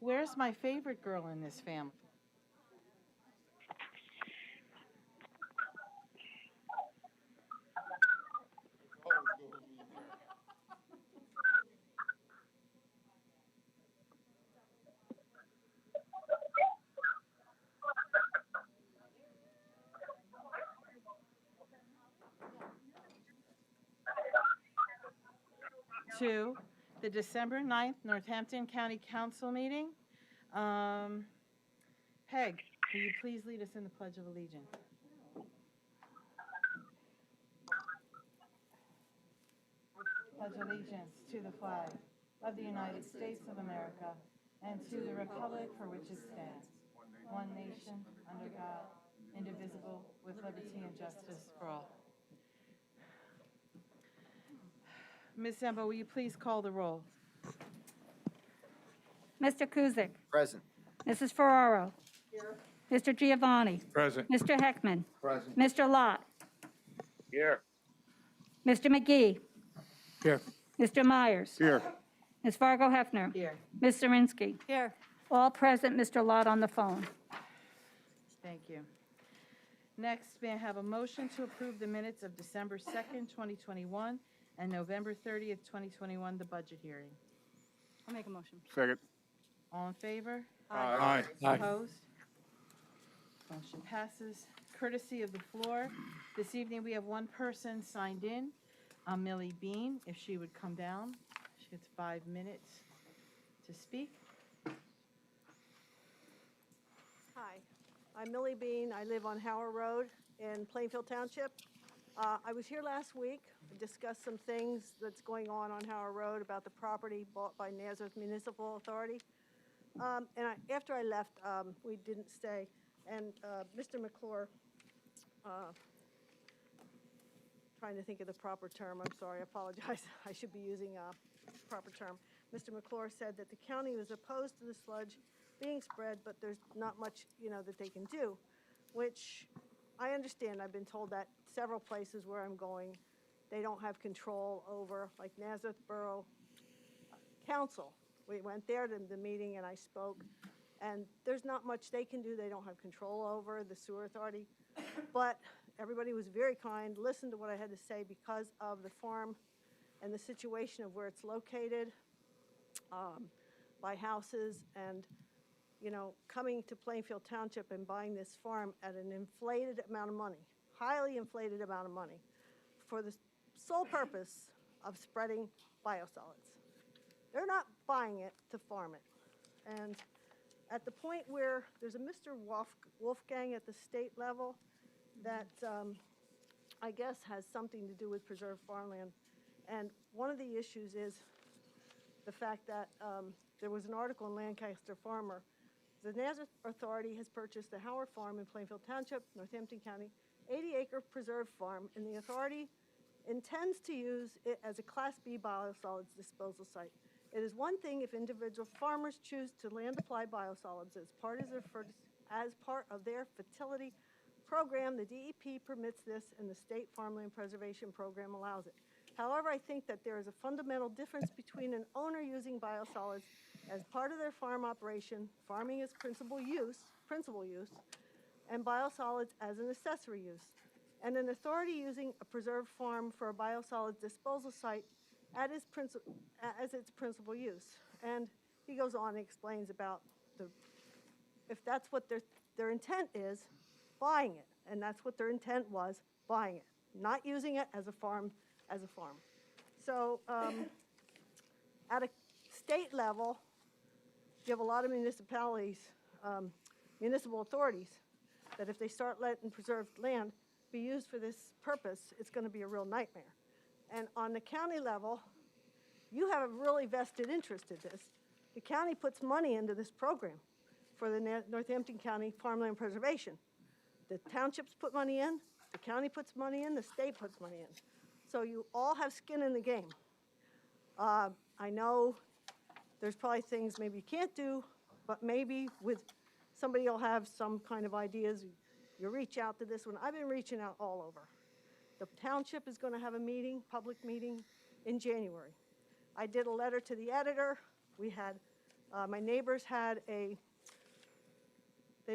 Where's my favorite girl in this family? To the December 9th Northampton County Council meeting. Peg, will you please lead us in the Pledge of Allegiance? Pledge allegiance to the flag of the United States of America and to the republic for which it stands, one nation, under God, indivisible, with liberty and justice for all. Ms. Zembo, will you please call the roll? Mr. Kuzic. Present. Mrs. Ferraro. Here. Mr. Giovanni. Present. Mr. Heckman. Present. Mr. Lott. Here. Mr. McGee. Here. Mr. Myers. Here. Ms. Fargo Hefner. Here. Ms. Zirinsky. Here. All present, Mr. Lott on the phone. Thank you. Next, may I have a motion to approve the minutes of December 2nd, 2021, and November 30th, 2021, the budget hearing? I'll make a motion. Second. All in favor? Aye. Aye. Opposed? Motion passes. Courtesy of the floor, this evening we have one person signed in, Millie Bean. If she would come down, she gets 5 minutes to speak. Hi, I'm Millie Bean. I live on Howard Road in Plainfield Township. I was here last week. We discussed some things that's going on Howard Road about the property bought by Nazareth Municipal Authority. After I left, we didn't stay. And Mr. McClure, trying to think of the proper term. I'm sorry, I apologize. I should be using a proper term. Mr. McClure said that the county was opposed to the sludge being spread, but there's not much, that they can do, which I understand. I've been told that several places where I'm going, they don't have control over, like Nazareth Borough Council. We went there to the meeting and I spoke, and there's not much they can do. They don't have control over the sewer authority, but everybody was very kind, listened to what I had to say because of the farm and the situation of where it's located, by houses, and coming to Plainfield Township and buying this farm at an inflated amount of money, highly inflated amount of money, for the sole purpose of spreading biosolids. They're not buying it to farm it. And at the point where there's a Mr. Wolfgang at the state level that I guess has something to do with preserved farmland. And one of the issues is the fact that there was an article in Lancaster Farmer. The Nazareth Authority has purchased the Howard Farm in Plainfield Township, Northampton County, 80-acre preserved farm, and the authority intends to use it as a Class B biosolids disposal site. It is one thing if individual farmers choose to land apply biosolids as part of their fertility program. The DEP permits this, and the State Farmland Preservation Program allows it. However, I think that there is a fundamental difference between an owner using biosolids as part of their farm operation, farming as principal use, and biosolids as an accessory use, and an authority using a preserved farm for a biosolids disposal site as its principal use. And he goes on and explains about if that's what their intent is, buying it, and that's what their intent was, buying it, not using it as a farm. So at a state level, you have a lot of municipalities, municipal authorities, that if they start letting preserved land be used for this purpose, it's going to be a real nightmare. And on the county level, you have a really vested interest in this. The county puts money into this program for the Northampton County Farmland Preservation. The townships put money in, The county puts money in, the state puts money in. So you all have skin in the game. I know there's probably things maybe you can't do, but maybe with somebody will have some kind of ideas. You reach out to this one. I've been reaching out all over. The township is going to have a meeting, public meeting, in January. I did a letter to the editor. We had, my neighbors had they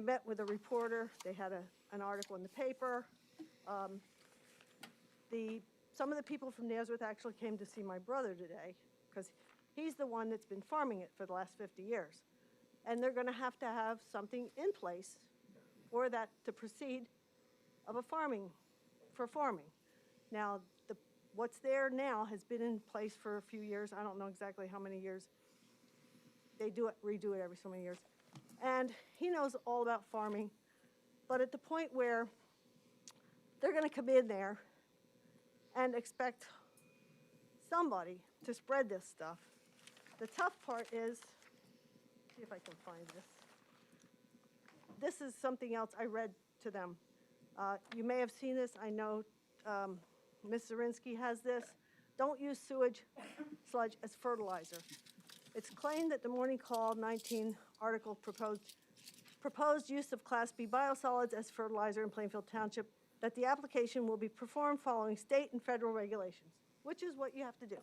met with a reporter. They had an article in the paper. Some of the people from Nazareth actually came to see my brother today because he's the one that's been farming it for the last 50 years. And they're going to have something in place for that to proceed of for farming. Now, what's there now has been in place for a few years. I don't know exactly how many years. They redo it every so many years. And he knows all about farming, but at the point where they're going to come in there and expect somebody to spread this stuff. The tough part is, see if I can find this. This is something else I read to them. You may have seen this. I know Ms. Zirinsky has this. Don't use sewage sludge as fertilizer. It's claimed that the Morning Call 19 article proposed use of Class B biosolids as fertilizer in Plainfield Township, that the application will be performed following state and federal regulations, which is what you have to do.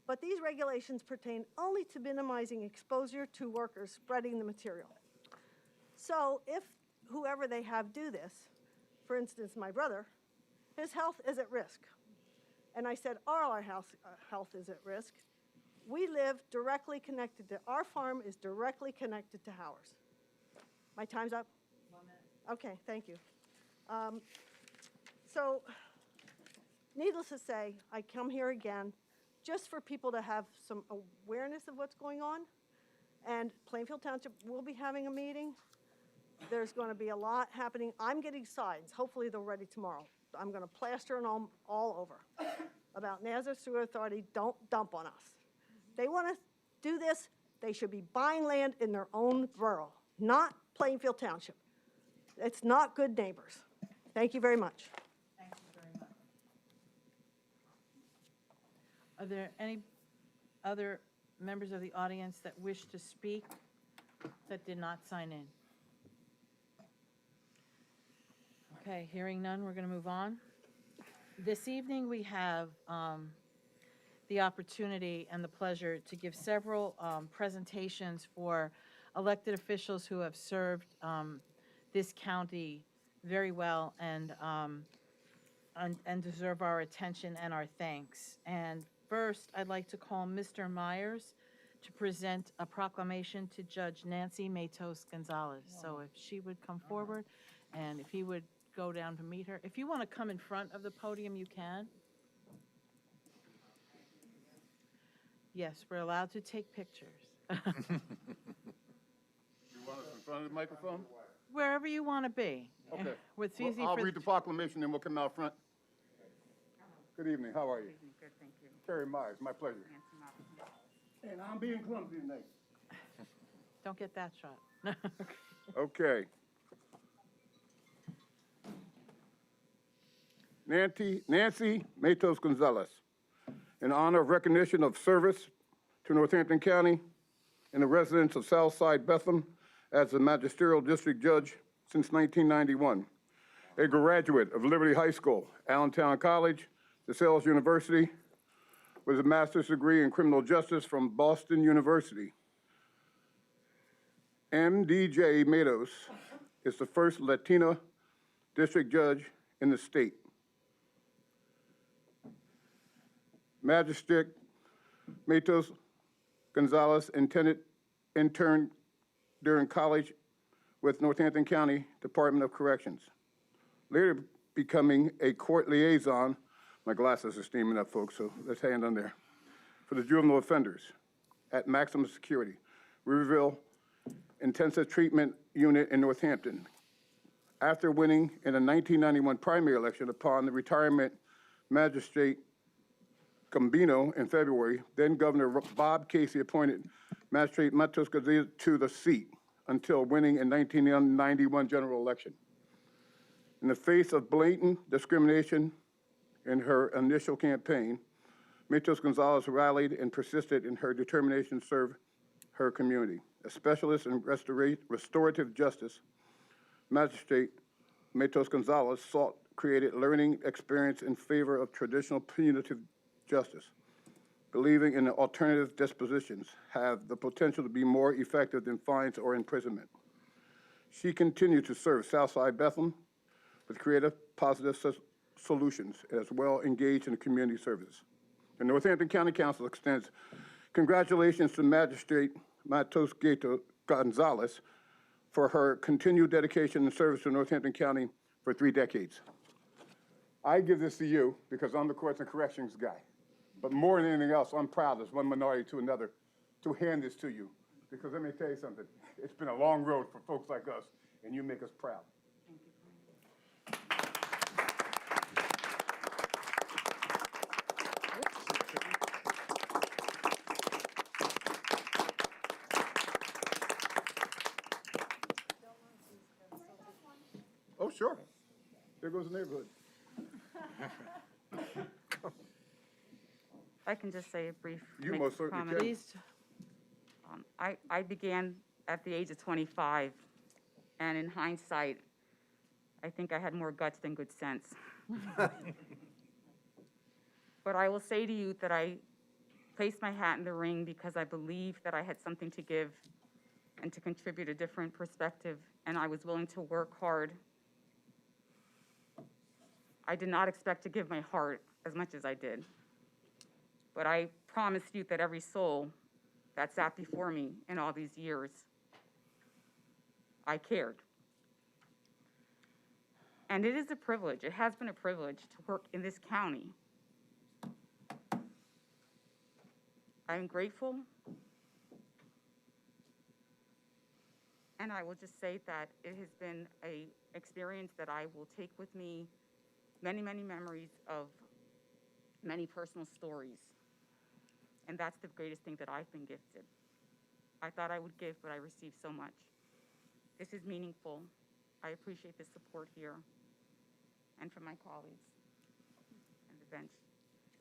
But these regulations pertain only to minimizing exposure to workers spreading the material. So if whoever they have do this, for instance, my brother, his health is at risk. And I said, our health is at risk. We live directly connected to, our farm is directly connected to Howard's. My time's up? 1 minute. Okay, thank you. So, needless to say, I come here again just for people to have some awareness of what's going on. And Plainfield Township will be having a meeting. There's going to be a lot happening. I'm getting signs. Hopefully they're ready tomorrow. I'm going to plaster them all over about Nazareth Sewer Authority, don't dump on us. They want to do this, they should be buying land in their own borough, not Plainfield Township. It's not good neighbors. Thank you very much. Thank you very much. Are there any other members of the audience that wish to speak that did not sign in? Okay, hearing none, we're going to move on. This evening, we have the opportunity and the pleasure to give several presentations for elected officials who have served this county very well and deserve our attention and our thanks. And first, I'd like to call Mr. Myers to present a proclamation to Judge Nancy Matos Gonzalez. So if she would come forward and if he would go down to meet her. If you want to come in front of the podium, you can. Yes, we're allowed to take pictures. You want us in front of the microphone? Wherever you want to be. Okay. It's Well, easy I'll for read the proclamation, then we'll come out front. Good evening, how are you? Good, thank you. Terry Myers, my pleasure. And I'm being clumsy tonight. Don't get that shot. Okay. Nancy Matos Gonzalez, in honor of recognition of service to Northampton County and the residents of Southside Bethlehem as the magisterial district judge since 1991. A graduate of Liberty High School, Allentown College, DeSales University, with a master's degree in criminal justice from Boston University. MDJ Matos is the first Latina district judge in the state. Magistrate Matos Gonzalez interned during college with Northampton County Department of Corrections, later becoming a court liaison. My glasses are steaming up, folks, so let's hand on there. For the juvenile offenders at maximum security, Riverville Intensive Treatment Unit in Northampton. After winning in a 1991 primary election upon the retirement magistrate Gambino in February, then Governor Bob Casey appointed Magistrate Matos Gonzalez to the seat until winning in 1991 general election. In the face of blatant discrimination in her initial campaign, Matos Gonzalez rallied and persisted in her determination to serve her community. A specialist in restorative justice, Magistrate Matos Gonzalez created learning experience in favor of traditional punitive justice, believing in the alternative dispositions have the potential to be more effective than fines or imprisonment. She continued to serve Southside Bethlehem with creative, positive solutions, as well engaged in community service. The Northampton County Council extends congratulations to Magistrate Matos Gonzalez for her continued dedication and service to Northampton County for 3 decades. I give this to you because I'm the Courts and Corrections guy. But more than anything else, I'm proud as one minority to another to hand this to you. Because let me tell you something, it's been a long road for folks like us, and you make us proud. Oh, sure. There goes the neighborhood. I can just say a brief You make most certainly comment. can. Please. I began at the age of 25, and in hindsight, I think I had more guts than good sense. But I will say to you that I placed my hat in the ring because I believed that I had something to give and to contribute a different perspective, and I was willing to work hard. I did not expect to give my heart as much as I did. But I promised you that every soul that sat before me in all these years, I cared. And it is a privilege, it has been a privilege to work in this county. I'm grateful. And I will just say that it has been an experience that I will take with me many, many memories of many personal stories. And that's the greatest thing that I've been gifted. I thought I would give, but I received so much. This is meaningful. I appreciate the support here and from my colleagues and the bench.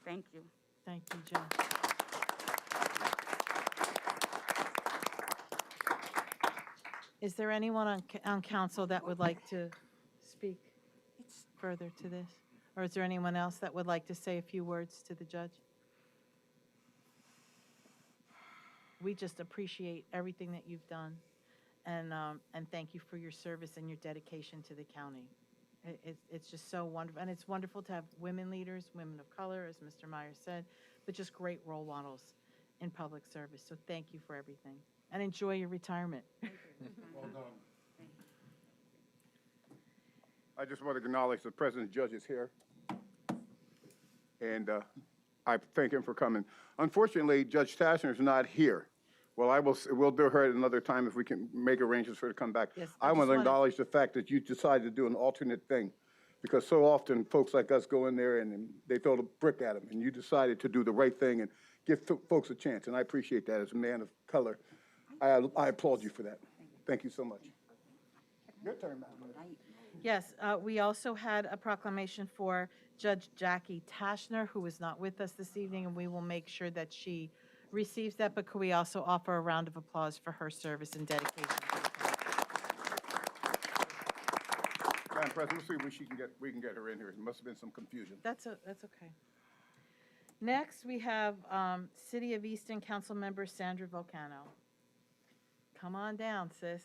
Thank you. Thank you, Jen. Is there anyone on council that would like to speak further to this? Or is there anyone else that would like to say a few words to the judge? We just appreciate everything that you've done, and thank you for your service and your dedication to the county. It's just so wonderful, and it's wonderful to have women leaders, women of color, as Mr. Myers said, but just great role models in public service. So thank you for everything, and enjoy your retirement. Well done. I just want to acknowledge the President Judge is here, and I thank him for coming. Unfortunately, Judge Tashner is not here. Well, we'll do her at another time if we can make arrangements for her to come back. Yes, I I want just to wanna- acknowledge the fact that you decided to do an alternate thing, because so often folks like us go in there and they throw the brick at them, and you decided to do the right thing and give folks a chance, and I appreciate that as a man of color. I applaud you for that. Thank you so much. Your turn, Madam. Yes, we also had a proclamation for Judge Jackie Tashner, who is not with us this evening, and we will make sure that she receives that, but could we also offer a round of applause for her service and dedication to the county? Madam President, we'll see if we can get her in here. There must have been some confusion. That's okay. Next, we have City of Easton Council Member Sandra Volcano. Come on down, sis.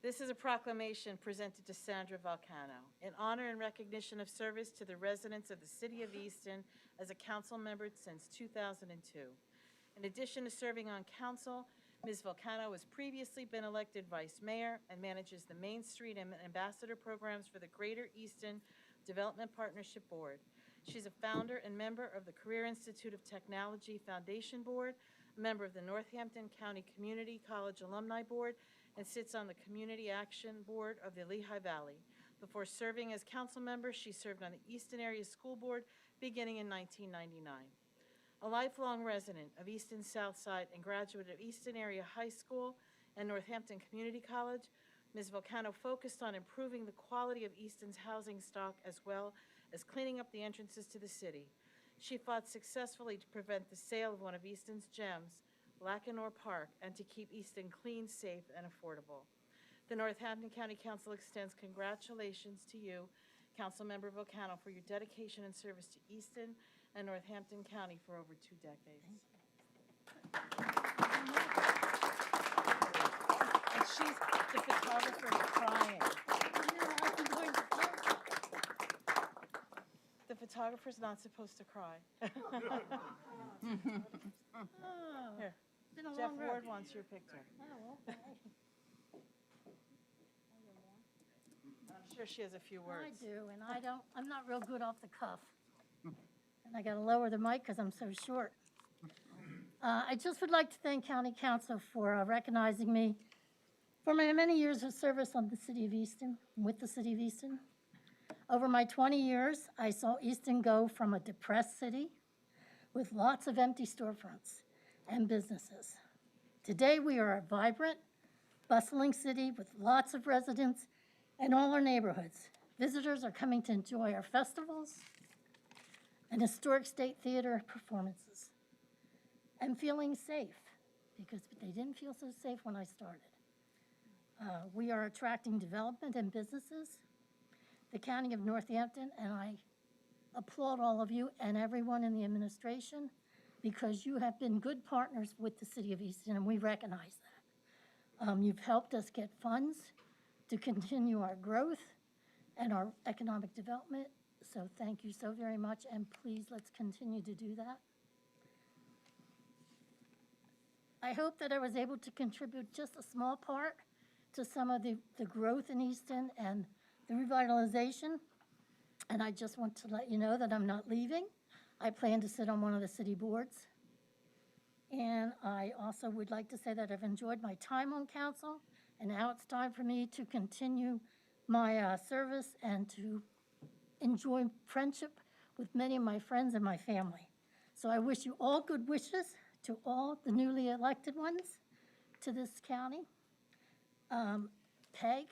This is a proclamation presented to Sandra Volcano in honor and recognition of service to the residents of the City of Easton as a council member since 2002. In addition to serving on council, Ms. Volcano has previously been elected vice mayor and manages the Main Street and ambassador programs for the Greater Easton Development Partnership Board. She's a founder and member of the Career Institute of Technology Foundation Board, a member of the Northampton County Community College Alumni Board, and sits on the Community Action Board of the Lehigh Valley. Before serving as council member, she served on the Easton Area School Board beginning in 1999. A lifelong resident of Easton Southside and graduate of Easton Area High School and Northampton Community College, Ms. Volcano focused on improving the quality of Easton's housing stock as well as cleaning up the entrances to the city. She fought successfully to prevent the sale of one of Easton's gems, Lacanore Park, and to keep Easton clean, safe, and affordable. The Northampton County Council extends congratulations to you, Councilmember Volcano, for your dedication and service to Easton and Northampton County for over 2 decades. And she's the photographer crying. The photographer's not supposed to cry. Here, Jeff Ward wants your picture. I'm sure she has a few I words. do, and I'm not real good off the cuff. And I gotta lower the mic because I'm so short. I just would like to thank County Council for recognizing me for my many years of service on the City of Easton, with the City of Easton. Over my 20 years, I saw Easton go from a depressed city with lots of empty storefronts and businesses. Today, we are a vibrant, bustling city with lots of residents in all our neighborhoods. Visitors are coming to enjoy our festivals and historic state theater performances and feeling safe, because they didn't feel so safe when I started. We are attracting development and businesses. The County of Northampton, and I applaud all of you and everyone in the administration, because you have been good partners with the City of Easton, and we recognize that. You've helped us get funds to continue our growth and our economic development, so thank you so very much, and please, let's continue to do that. I hope that I was able to contribute just a small part to some of the growth in Easton and the revitalization, and I just want to let you know that I'm not leaving. I plan to sit on one of the city boards, and I also would like to say that I've enjoyed my time on council, and now it's time for me to continue my service and to enjoy friendship with many of my friends and my family. So I wish you all good wishes to all the newly elected ones to this county. Peg,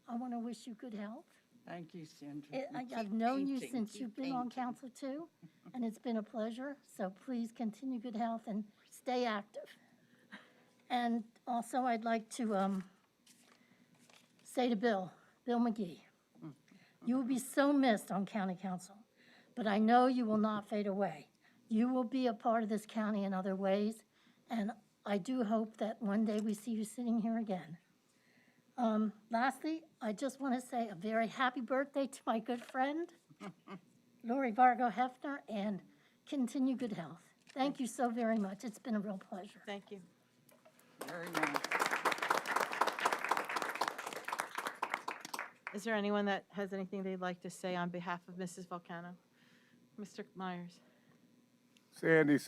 I want to wish you good health. Thank you, Sandra. I've known you since you've been on council too, and it's been a pleasure. So please continue good health and stay active. And also, I'd like to say to Bill McGee, you will be so missed on county council, but I know you will not fade away. You will be a part of this county in other ways, and I do hope that one day we see you sitting here again. Lastly, I just want to say a very happy birthday to my good friend, Lori Vargo Hefner, and continue good health. Thank you so very much. It's been a real pleasure. Thank you. Very nice. Is there anyone that has anything they'd like to say on behalf of Mrs. Volcano? Mr. Myers? Sandy.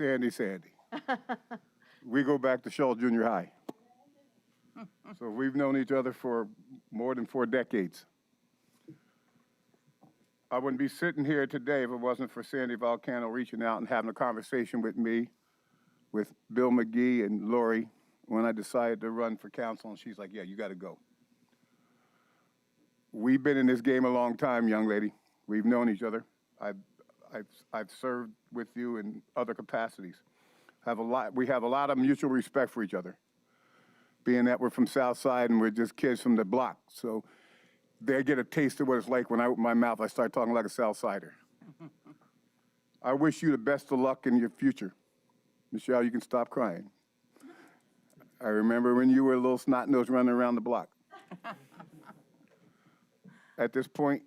We go back to Shaw Junior High. So we've known each other for more than 4 decades. I wouldn't be sitting here today if it wasn't for Sandy Volcano reaching out and having a conversation with me, with Bill McGee and Lori, when I decided to run for council, and she's like, yeah, you got to go. We've been in this game a long time, young lady. We've known each other. I've served with you in other capacities. We have a lot of mutual respect for each other, being that we're from South Side and we're just kids from the block. So they get a taste of what it's like when I open my mouth, I start talking like a South Sider. I wish you the best of luck in your future. Michelle, you can stop crying. I remember when you were a little snot-nosed running around the block. At this point,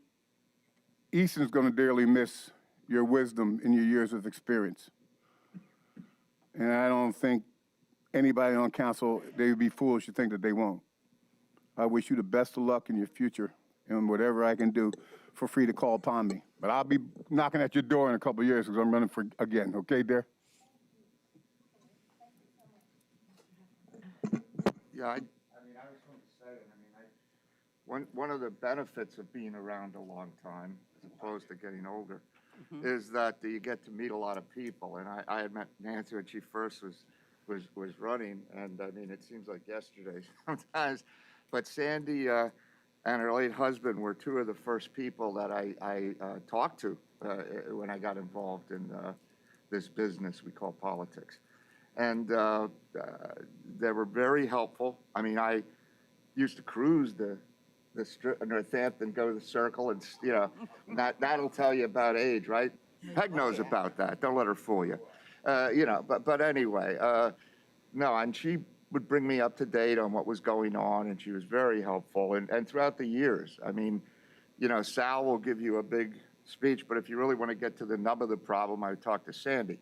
Easton's going to dearly miss your wisdom and your years of experience. And I don't think anybody on council, they would be foolish to think that they won't. I wish you the best of luck in your future and whatever I can do, feel free to call upon me. But I'll be knocking at your door in a couple of years because I'm running for again. Okay, dear? Yeah, I was going to say, one of the benefits of being around a long time, as opposed to getting older, is that you get to meet a lot of people. And I had met Nancy when she first was running, and I mean, it seems like yesterday sometimes. But Sandy and her late husband were two of the first people that I talked to when I got involved in this business we call politics. And they were very helpful. I mean, I used to cruise the strip, Northampton, go to the Circle, and that'll tell you about age, right? Peg knows about that. Don't let her fool you. But anyway, no, and she would bring me up to date on what was going on, and she was very helpful. And throughout the years, I mean, Sal will give you a big speech, but if you really want to get to the nub of the problem, I would talk to Sandy.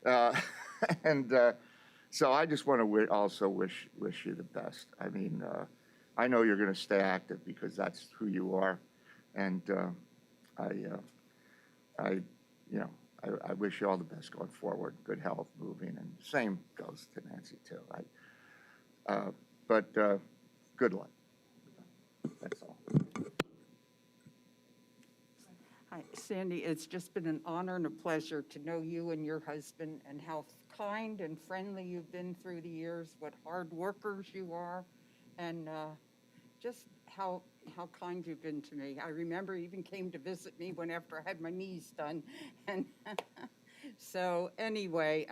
So I just want to also wish you the best. I mean, I know you're going to stay active because that's who you are, and I wish you all the best going forward. Good health, moving, and same goes to Nancy too. But good luck. That's all. Hi, Sandy, it's just been an honor and a pleasure to know you and your husband and how kind and friendly you've been through the years, what hard workers you are, and just how kind you've been to me. I remember you even came to visit me after I had my knees done. And so anyway,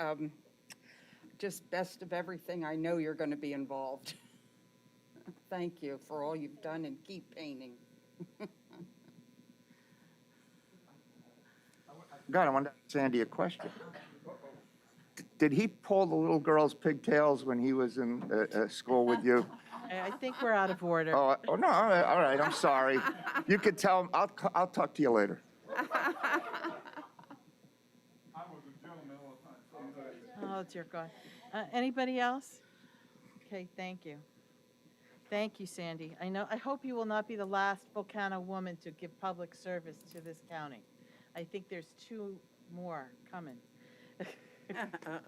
just best of everything. I know you're going to be involved. Thank you for all you've done, and keep painting. God, I want to ask Sandy a question. Did he pull the little girl's pigtails when he was in school with you? I think we're out of order. Oh no, all right, I'm sorry. You could tell him, I'll talk to you later. Oh, dear God. Anybody else? Okay, thank you. Thank you, Sandy. I hope you will not be the last Volcano woman to give public service to this county. I think there's 2 more coming. Uh-oh.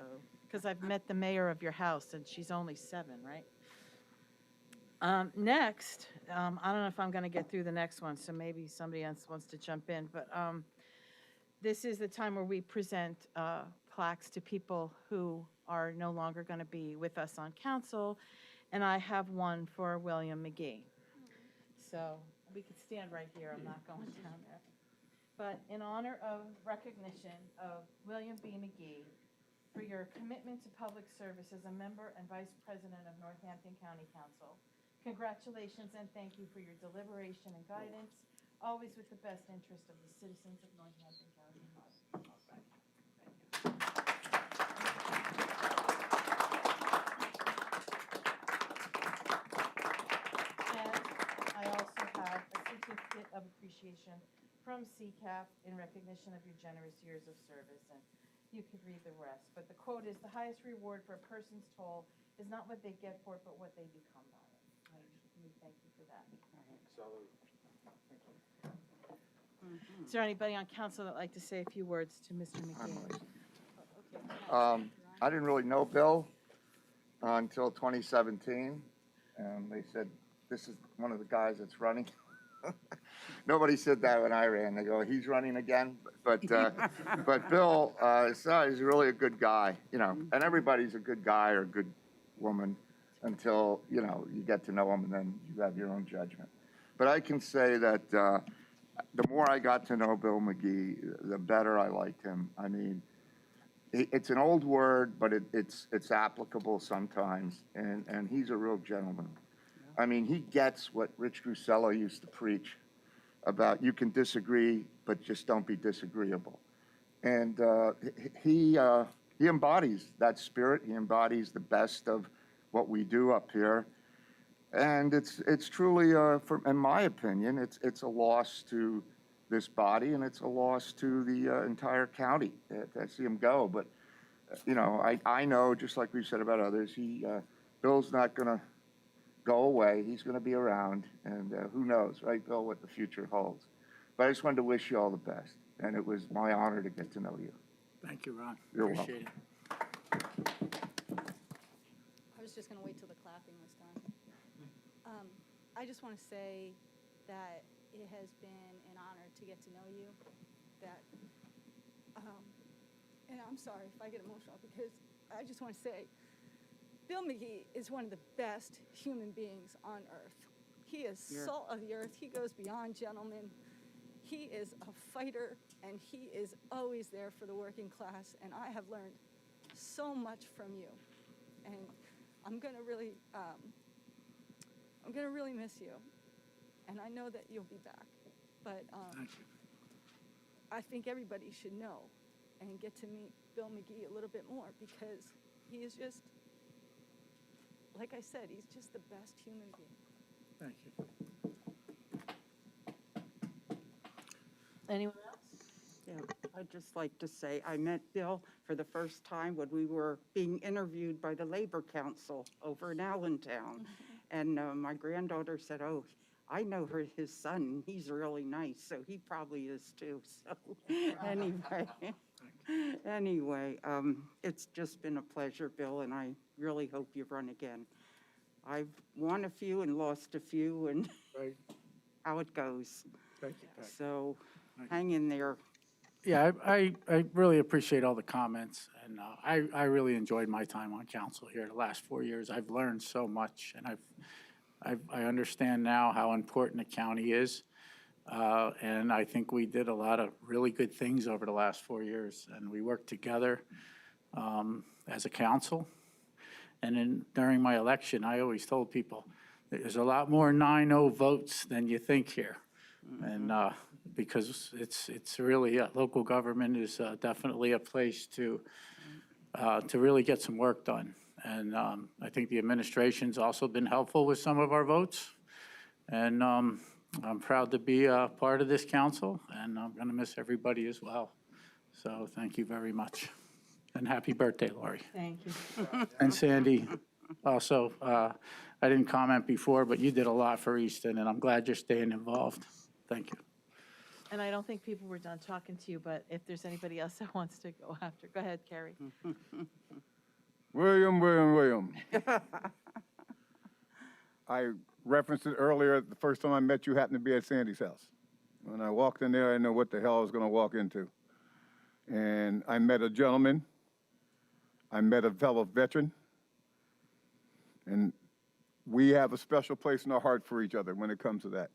Because I've met the mayor of your house, and she's only 7, right? Next, I don't know if I'm going to get through the next one, so maybe somebody else wants to jump in. But this is the time where we present plaques to people who are no longer going to be with us on council, and I have one for William McGee. So we could stand right here. I'm not going down there. But in honor of recognition of William B. McGee, for your commitment to public service as a member and vice president of Northampton County Council, congratulations and thank you for your deliberation and guidance, always with the best interest of the citizens of Northampton County. And I also have a certificate of appreciation from CCAP in recognition of your generous years of service. And you could read the rest. But the quote is, "The highest reward for a person's toil is not what they get for it, but what they become by it." We thank you for that. Is there anybody on council that'd like to say a few words to Mr. McGee? I didn't really know Bill until 2017, and they said, this is one of the guys that's running. Nobody said that when I ran. They go, he's running again. But Bill, he's really a good guy, and everybody's a good guy or a good woman until, you get to know them, and then you have your own judgment. But I can say that the more I got to know Bill McGee, the better I liked him. I mean, it's an old word, but it's applicable sometimes, and he's a real gentleman. I mean, he gets what Rich Grusello used to preach about you can disagree, but just don't be disagreeable. And he embodies that spirit. He embodies the best of what we do up here. And it's truly, in my opinion, it's a loss to this body, and it's a loss to the entire county to see him go. But, I know, just like we've said about others, Bill's not going to go away. He's going to be around, and who knows, right, Bill, what the future holds. But I just wanted to wish you all the best, and it was my honor to get to know you. Thank you, Ron. You're Appreciate it. I was just going to wait till the clapping was done. I just want to say that it has been an honor to get to know you. And I'm sorry if I get emotional because I just want to say Bill McGee is one of the best human beings on earth. He is salt of the earth. He goes beyond gentleman. He is a fighter, and he is always there for the working class, and I have learned so much from you. And I'm going to really miss you, and I know that you'll be back. But Thank you. I think everybody should know and get to meet Bill McGee a little bit more because he is just, like I said, he's just the best human being. Thank you. Anyone else? Yeah, I'd just like to say, I met Bill for the first time when we were being interviewed by the Labor Council over in Allentown. And my granddaughter said, oh, I know his son, he's really nice, so he probably is too. So anyway, it's just been a pleasure, Bill, and I really hope you run again. I've won a few and lost a few, and Right. how it goes. Thank you, Pat. So hang in there. Yeah, I really appreciate all the comments, and I really enjoyed my time on council here the last 4 years. I've learned so much, and I understand now how important the county is, and I think we did a lot of really good things over the last 4 years, and we worked together as a council. And then during my election, I always told people, there's a lot more 9-0 votes than you think here. And because it's really, local government is definitely a place to really get some work done. And I think the administration's also been helpful with some of our votes. And I'm proud to be a part of this council, and I'm going to miss everybody as well. So thank you very much. And happy birthday, Lori. Thank you. And Sandy, also, I didn't comment before, but you did a lot for Easton, and I'm glad you're staying involved. Thank you. And I don't think people were done talking to you, but if there's anybody else that wants to go after, go ahead, Carrie. William. I referenced it earlier. The first time I met you happened to be at Sandy's house. When I walked in there, I didn't know what the hell I was going to walk into. And I met a gentleman. I met a fellow veteran. And we have a special place in our heart for each other when it comes to that.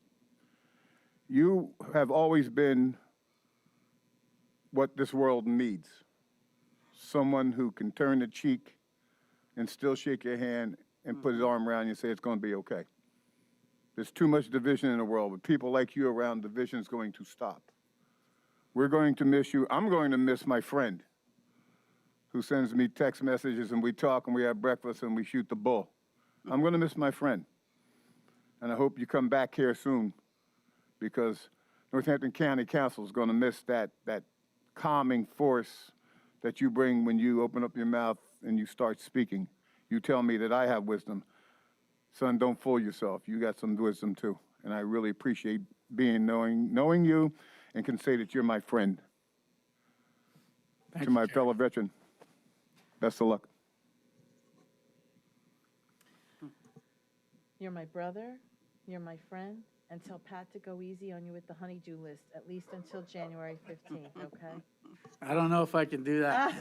You have always been what this world needs. Someone who can turn the cheek and still shake your hand and put his arm around you and say it's going to be okay. There's too much division in the world. With people like you around, division is going to stop. We're going to miss you. I'm going to miss my friend who sends me text messages and we talk and we have breakfast and we shoot the bull. I'm going to miss my friend. And I hope you come back here soon because Northampton County Council is going to miss that calming force that you bring when you open up your mouth and you start speaking. You tell me that I have wisdom. Son, don't fool yourself. You got some wisdom too. And I really appreciate knowing you and can say that you're my friend. To my fellow veteran, best of luck. You're my brother, you're my friend, and tell Pat to go easy on you with the honeydew list, at least until January 15th, okay? I don't know if I can do that.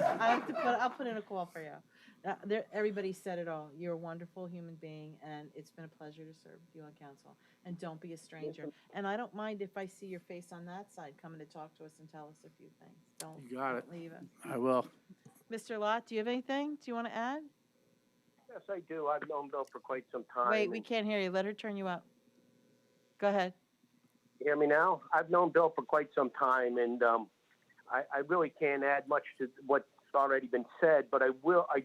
I'll put in a call for you. Everybody said it all. You're a wonderful human being, and it's been a pleasure to serve with you on council. And don't be a stranger. And I don't mind if I see your face on that side coming to talk to us and tell us a few things. You got it. Don't leave it. I will. Mr. Lott, do you have anything? Do you want to add? Yes, I do. I've known Bill for quite some time. Wait, we can't hear you. Let her turn you up. Go ahead. You hear me now? I've known Bill for quite some time, and I really can't add much to what's already been said, but I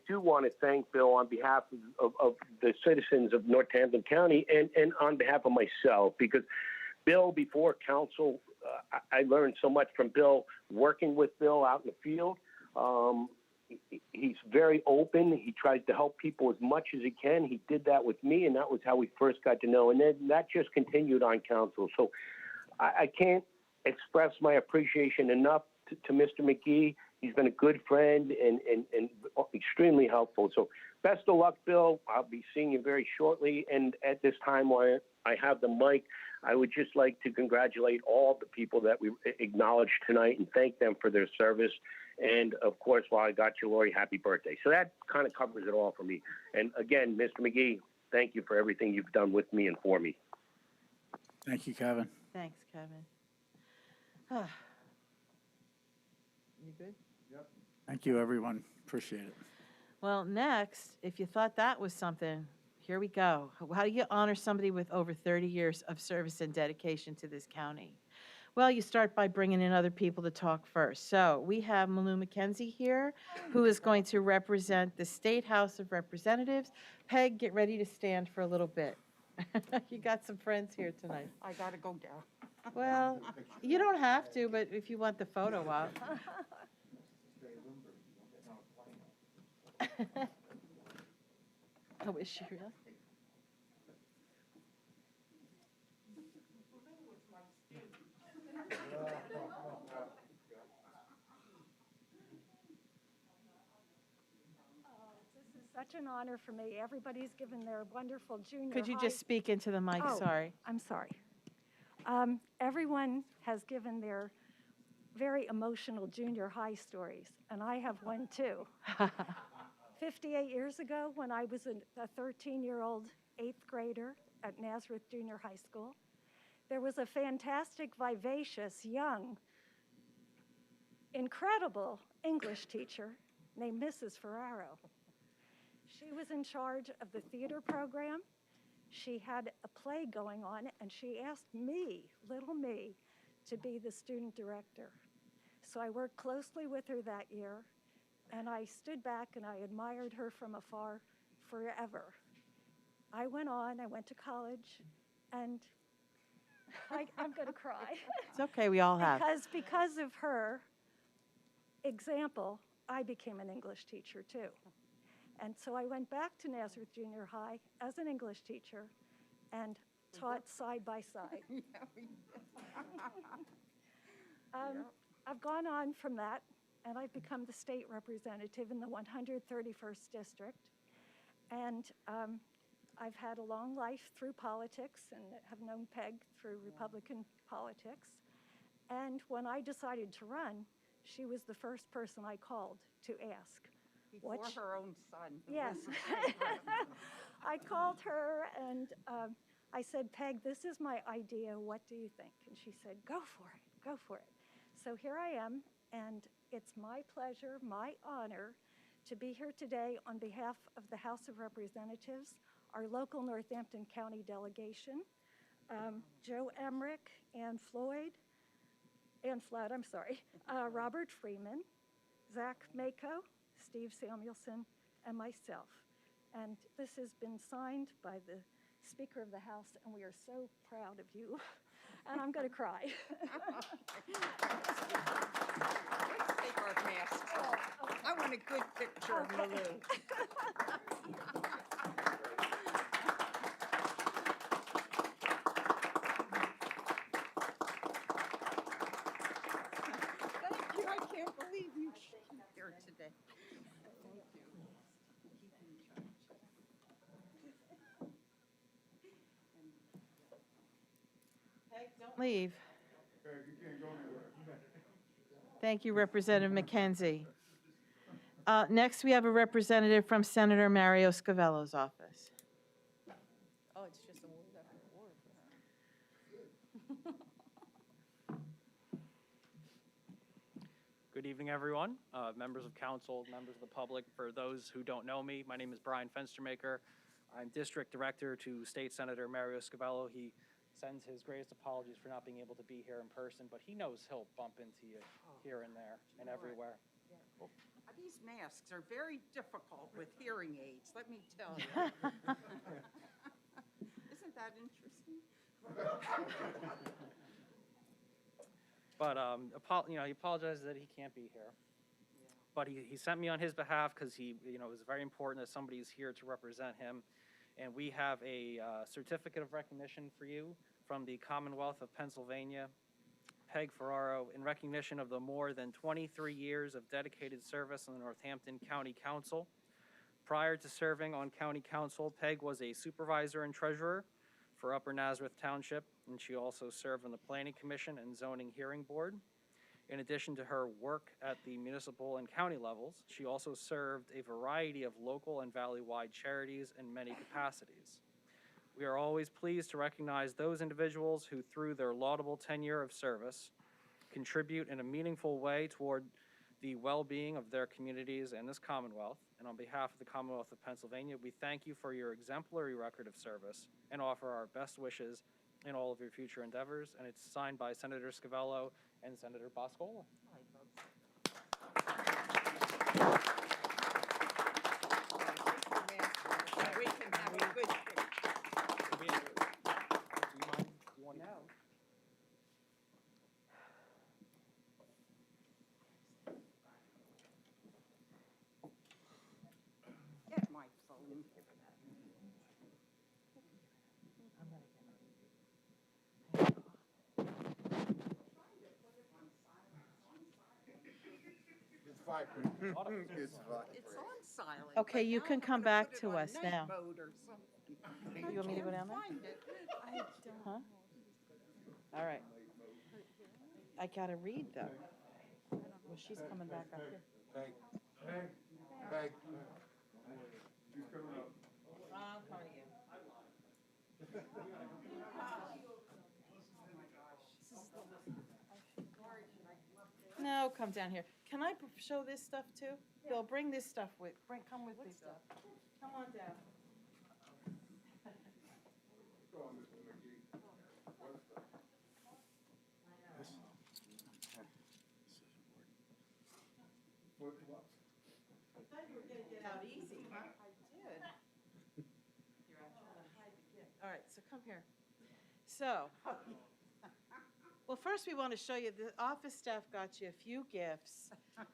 do want to thank Bill on behalf of the citizens of Northampton County and on behalf of myself, because Bill, before council, I learned so much from Bill, working with Bill out in the field. he's very open. He tries to help people as much as he can. He did that with me, and that was how we first got to know. And then that just continued on council. So I can't express my appreciation enough to Mr. McGee. He's been a good friend and extremely helpful. So best of luck, Bill. I'll be seeing you very shortly. And at this time, while I have the mic, I would just like to congratulate all the people that we acknowledged tonight and thank them for their service. And of course, while I got you, Lori, happy birthday. So that kind of covers it all for me. And again, Mr. McGee, thank you for everything you've done with me and for me. Thank you, Kevin. Thanks, Kevin. You good? Thank you, everyone. Appreciate it. Well, next, if you thought that was something, here we go. How do you honor somebody with over 30 years of service and dedication to this county? Well, you start by bringing in other people to talk first. So we have Malou McKenzie here, who is going to represent the State House of Representatives. Peg, get ready to stand for a little bit. You got some friends here tonight. I gotta go down. Well, you don't have to, but if you want the photo up. Oh, is she really? Such an honor for me. Everybody's given their wonderful junior Could you high- just speak into the mic? Oh, Sorry. I'm sorry. Everyone has given their very emotional junior high stories, and I have one too. 58 years ago, when I was a 13-year-old 8th grader at Nazareth Junior High School, there was a fantastic, vivacious, young, incredible English teacher named Mrs. Ferraro. She was in charge of the theater program. She had a play going on, and she asked me, little me, to be the student director. So I worked closely with her that year, and I stood back and I admired her from afar forever. I went to college, and I'm going to cry. It's okay, we all have. Because of her example, I became an English teacher too. And so I went back to Nazareth Junior High as an English teacher and taught side by side. I've gone on from that, and I've become the state representative in the 131st District. And I've had a long life through politics and have known Peg through Republican politics. And when I decided to run, she was the first person I called to ask. Before her own son. Yes. I called her and I said, Peg, this is my idea. What do you think? And she said, go for it, go for it. So here I am, and it's my pleasure, my honor, to be here today on behalf of the House of Representatives, our local Northampton County delegation, Joe Emmerich, Ann Flood, Robert Freeman, Zach Mako, Steve Samuelson, and myself. And this has been signed by the Speaker of the House, and we are so proud of you. And I'm going to cry. Let's take our masks off. Oh, okay. I want a good picture of Okay. Malou. Thank you. I can't believe you here today. Thank you. Don't leave. Thank you, Representative McKenzie. Next, we have a representative from Senator Mario Scavello's office. Oh, it's just a word after word for her. Good evening, everyone, members of council, members of the public. For those who don't know me, my name is Brian Fenstermaker. I'm District Director to State Senator Mario Scavello. He sends his greatest apologies for not being able to be here in person, but he knows he'll bump into you here and there and everywhere. Yeah. These masks are very difficult with hearing aids, let me tell you. Isn't that interesting? But he apologizes that he can't be here. but he sent me on his behalf because it was very important that somebody is here to represent him. And we have a certificate of recognition for you from the Commonwealth of Pennsylvania, Peg Ferraro, in recognition of the more than 23 years of dedicated service on the Northampton County Council. Prior to serving on County Council, Peg was a supervisor and treasurer for Upper Nazareth Township, and she also served on the Planning Commission and Zoning Hearing Board. In addition to her work at the municipal and county levels, she also served a variety of local and valley-wide charities in many capacities. We are always pleased to recognize those individuals who, through their laudable tenure of service, contribute in a meaningful way toward the well-being of their communities and this Commonwealth. And on behalf of the Commonwealth of Pennsylvania, we thank you for your exemplary record of service and offer our best wishes in all of your future endeavors. And it's signed by Senator Scavello and Senator Boscola. We can have a good picture. Do you mind? Do you want to? No. Get my phone. It's It's on silent. Okay, but you now can I'm come gonna back put it to on us night now. mode or something. You want me to go I down there? can't find it. I don't. Huh? All right. I gotta read though. Well, she's coming back up here. I'll come to you. No, come down here. Can I show this stuff too? Bill, bring this stuff come with this stuff. Come on down. I thought you were gonna get out easy, huh? I did. Here, I'm trying to hide the gift. All right, so come here. So, well, first we want to show you, the office staff got you a few gifts,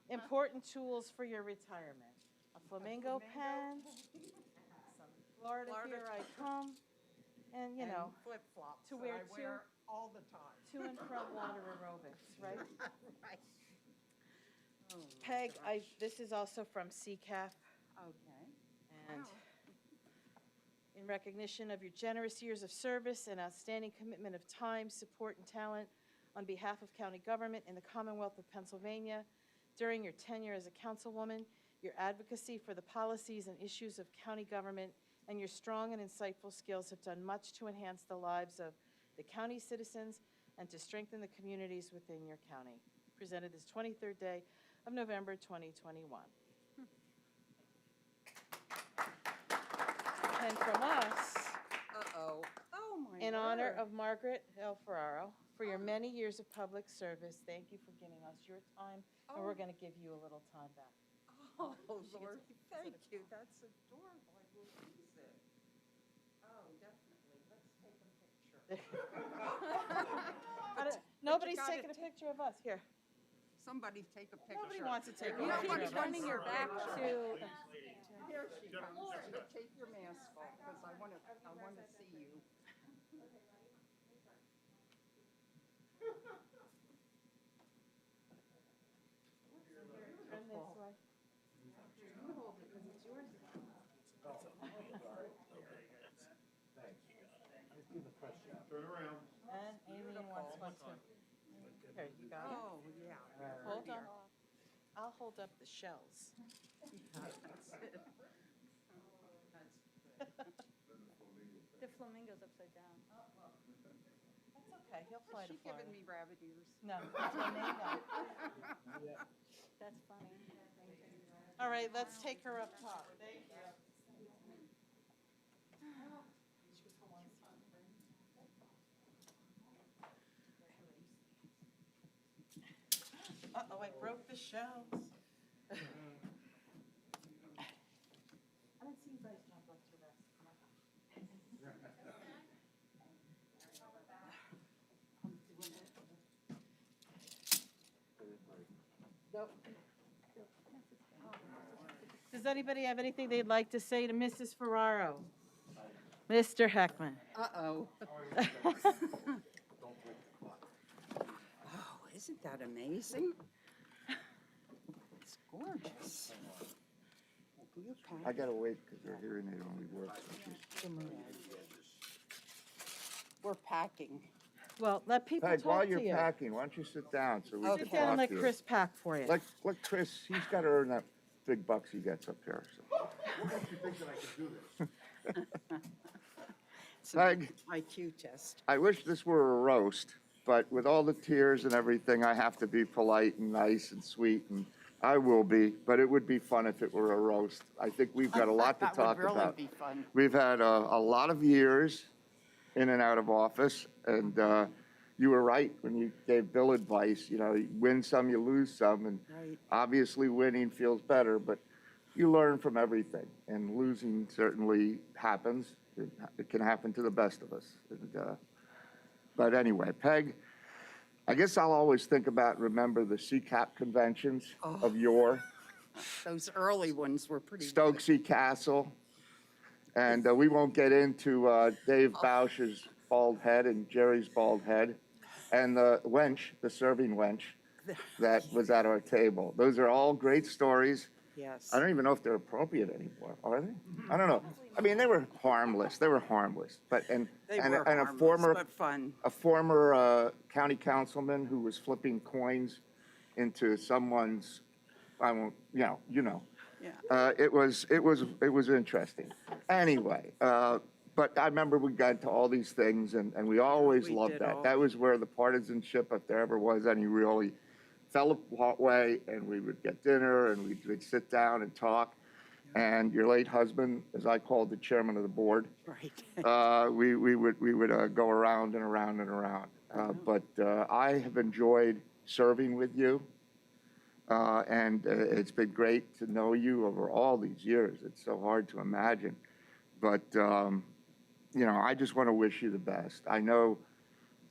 important tools for your retirement. A flamingo pen, some Florida Here I Come, and flip-flops to that wear I wear all the time. to and from water aerobics, right? Right. Oh, my Peg, gosh. this is also from CCAF, Okay. and Wow. in recognition of your generous years of service and outstanding commitment of time, support, and talent on behalf of county government in the Commonwealth of Pennsylvania during your tenure as a councilwoman, your advocacy for the policies and issues of county government, and your strong and insightful skills have done much to enhance the lives of the county citizens and to strengthen the communities within your county. Presented this 23rd day of November 2021. And from us, Uh-oh. Oh, my in honor word. of Margaret L. Ferraro, for your many years of public service, thank you for giving us your time, and we're going to give you a little time back. Oh, Lord, thank you. That's adorable. I will use it. Oh, definitely. Let's take a picture. Nobody's gotta taking a picture of us. Here. Somebody take a picture. Nobody wants to take a You picture keep of us. turning your back to. Here she comes. Take your mask off because I want to see you. Turn this way. You hold it because it's yours. Turn around. And Amy wants one too. Here, you got it. Oh, yeah. Hold on. I'll hold up the shells. That's it. The flamingo's upside down. That's okay, he'll fly She to Florida. giving me rabbit ears. No, flamingo. That's funny. All right, let's take her up top. Thank you. Uh-oh, I broke the shells. I didn't see you guys jump up to rest. Nope. Does anybody have anything they'd like to say to Mrs. Ferraro? Mr. Heckman? Uh-oh. Oh, isn't that amazing? It's gorgeous. I gotta wait because their hearing aid only works. We're packing. Well, let people Peg, while talk to you're you. packing, why don't you sit down so we can Sit down and talk let to you? Chris pack for you. Let Chris, he's got to earn that big bucks he gets up here. So. It's Peg. an IQ test. I wish this were a roast, but with all the tears and everything, I have to be polite and nice and sweet, and I will be, but it would be fun if it were a roast. I think we've got a lot to That talk would really about. be fun. We've had a lot of years in and out of office, and you were right when you gave Bill advice. You know, you win some, you lose some, and Right. obviously winning feels better, but you learn from everything, and losing certainly happens. It can happen to the best of us. And, but anyway, Peg, I guess I'll always think about and remember the CCAP conventions of yore. Those early ones were pretty good. Stokesy Castle. And we won't get into Dave Bausch's bald head and Jerry's bald head and the wench, the serving wench that was at our table. Those are all great stories. Yes. I don't even know if they're appropriate anymore, are they? I don't know. I mean, they were harmless. They were harmless. But They and were a harmless, but fun. county councilman who was flipping coins into someone's, I won't, you know. Yeah. It was interesting. Anyway, but I remember we got to all these things, and we always We loved did that. all. That was where the partisanship, if there ever was any, really fell away, and we would get dinner, and we'd sit down and talk. And your late husband, as I called the chairman of the board, Right. we would go around and around and around. But I have enjoyed serving with you. And it's been great to know you over all these years. It's so hard to imagine. But, you know, I just want to wish you the best. I know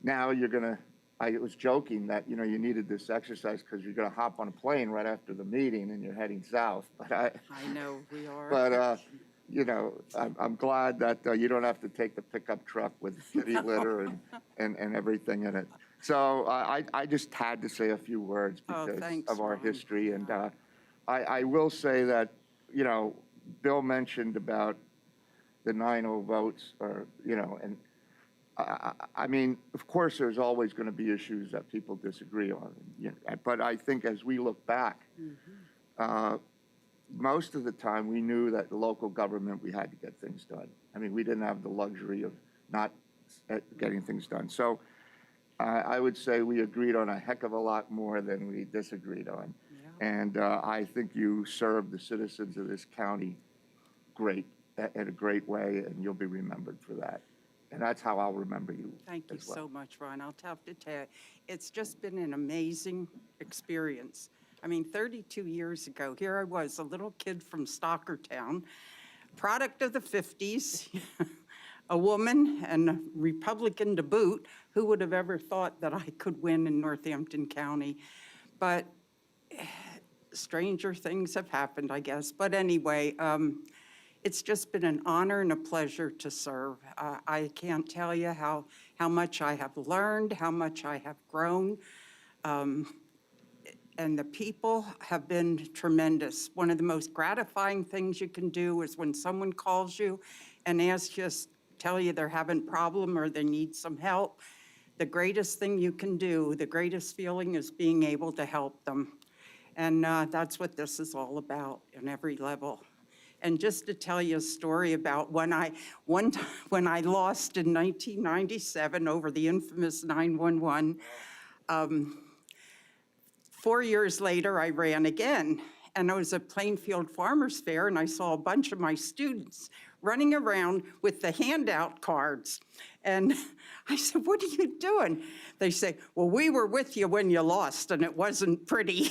now you're going to, I was joking that, you know, you needed this exercise because you're going to hop on a plane right after the meeting and you're heading south. But I know we are. But, you know, I'm glad that you don't have to take the pickup truck with kitty litter and everything in it. So I just had to say a few words because thanks, of our Ron. history. And I will say that, you know, Bill mentioned about the 9-0 votes, or, you know, and I mean, of course, there's always going to be issues that people disagree on. You know, but I think as we look back, most of the time we knew that the local government, we had to get things done. I mean, we didn't have the luxury of not getting things done. So I would say we agreed on a heck of a lot more than we disagreed on. Yeah. And I think you served the citizens of this county great, in a great way, and you'll be remembered for that. And that's how I'll remember you. Thank you as well. so much, Ron. I'll have to tell you, it's just been an amazing experience. I mean, 32 years ago, here I was, a little kid from Stockertown, product of the 50s, a woman and a Republican to boot. Who would have ever thought that I could win in Northampton County? But stranger things have happened, I guess. But anyway, it's just been an honor and a pleasure to serve. I can't tell you how much I have learned, how much I have grown. And the people have been tremendous. One of the most gratifying things you can do is when someone calls you and asks you, tell you they're having a problem or they need some help. The greatest thing you can do, the greatest feeling is being able to help them. And that's what this is all about in every level. And just to tell you a story about when I lost in 1997 over the infamous 911, 4 years later, I ran again. And I was at Plainfield Farmers Fair, and I saw a bunch of my students running around with the handout cards. And I said, what are you doing? They say, well, we were with you when you lost, and it wasn't pretty.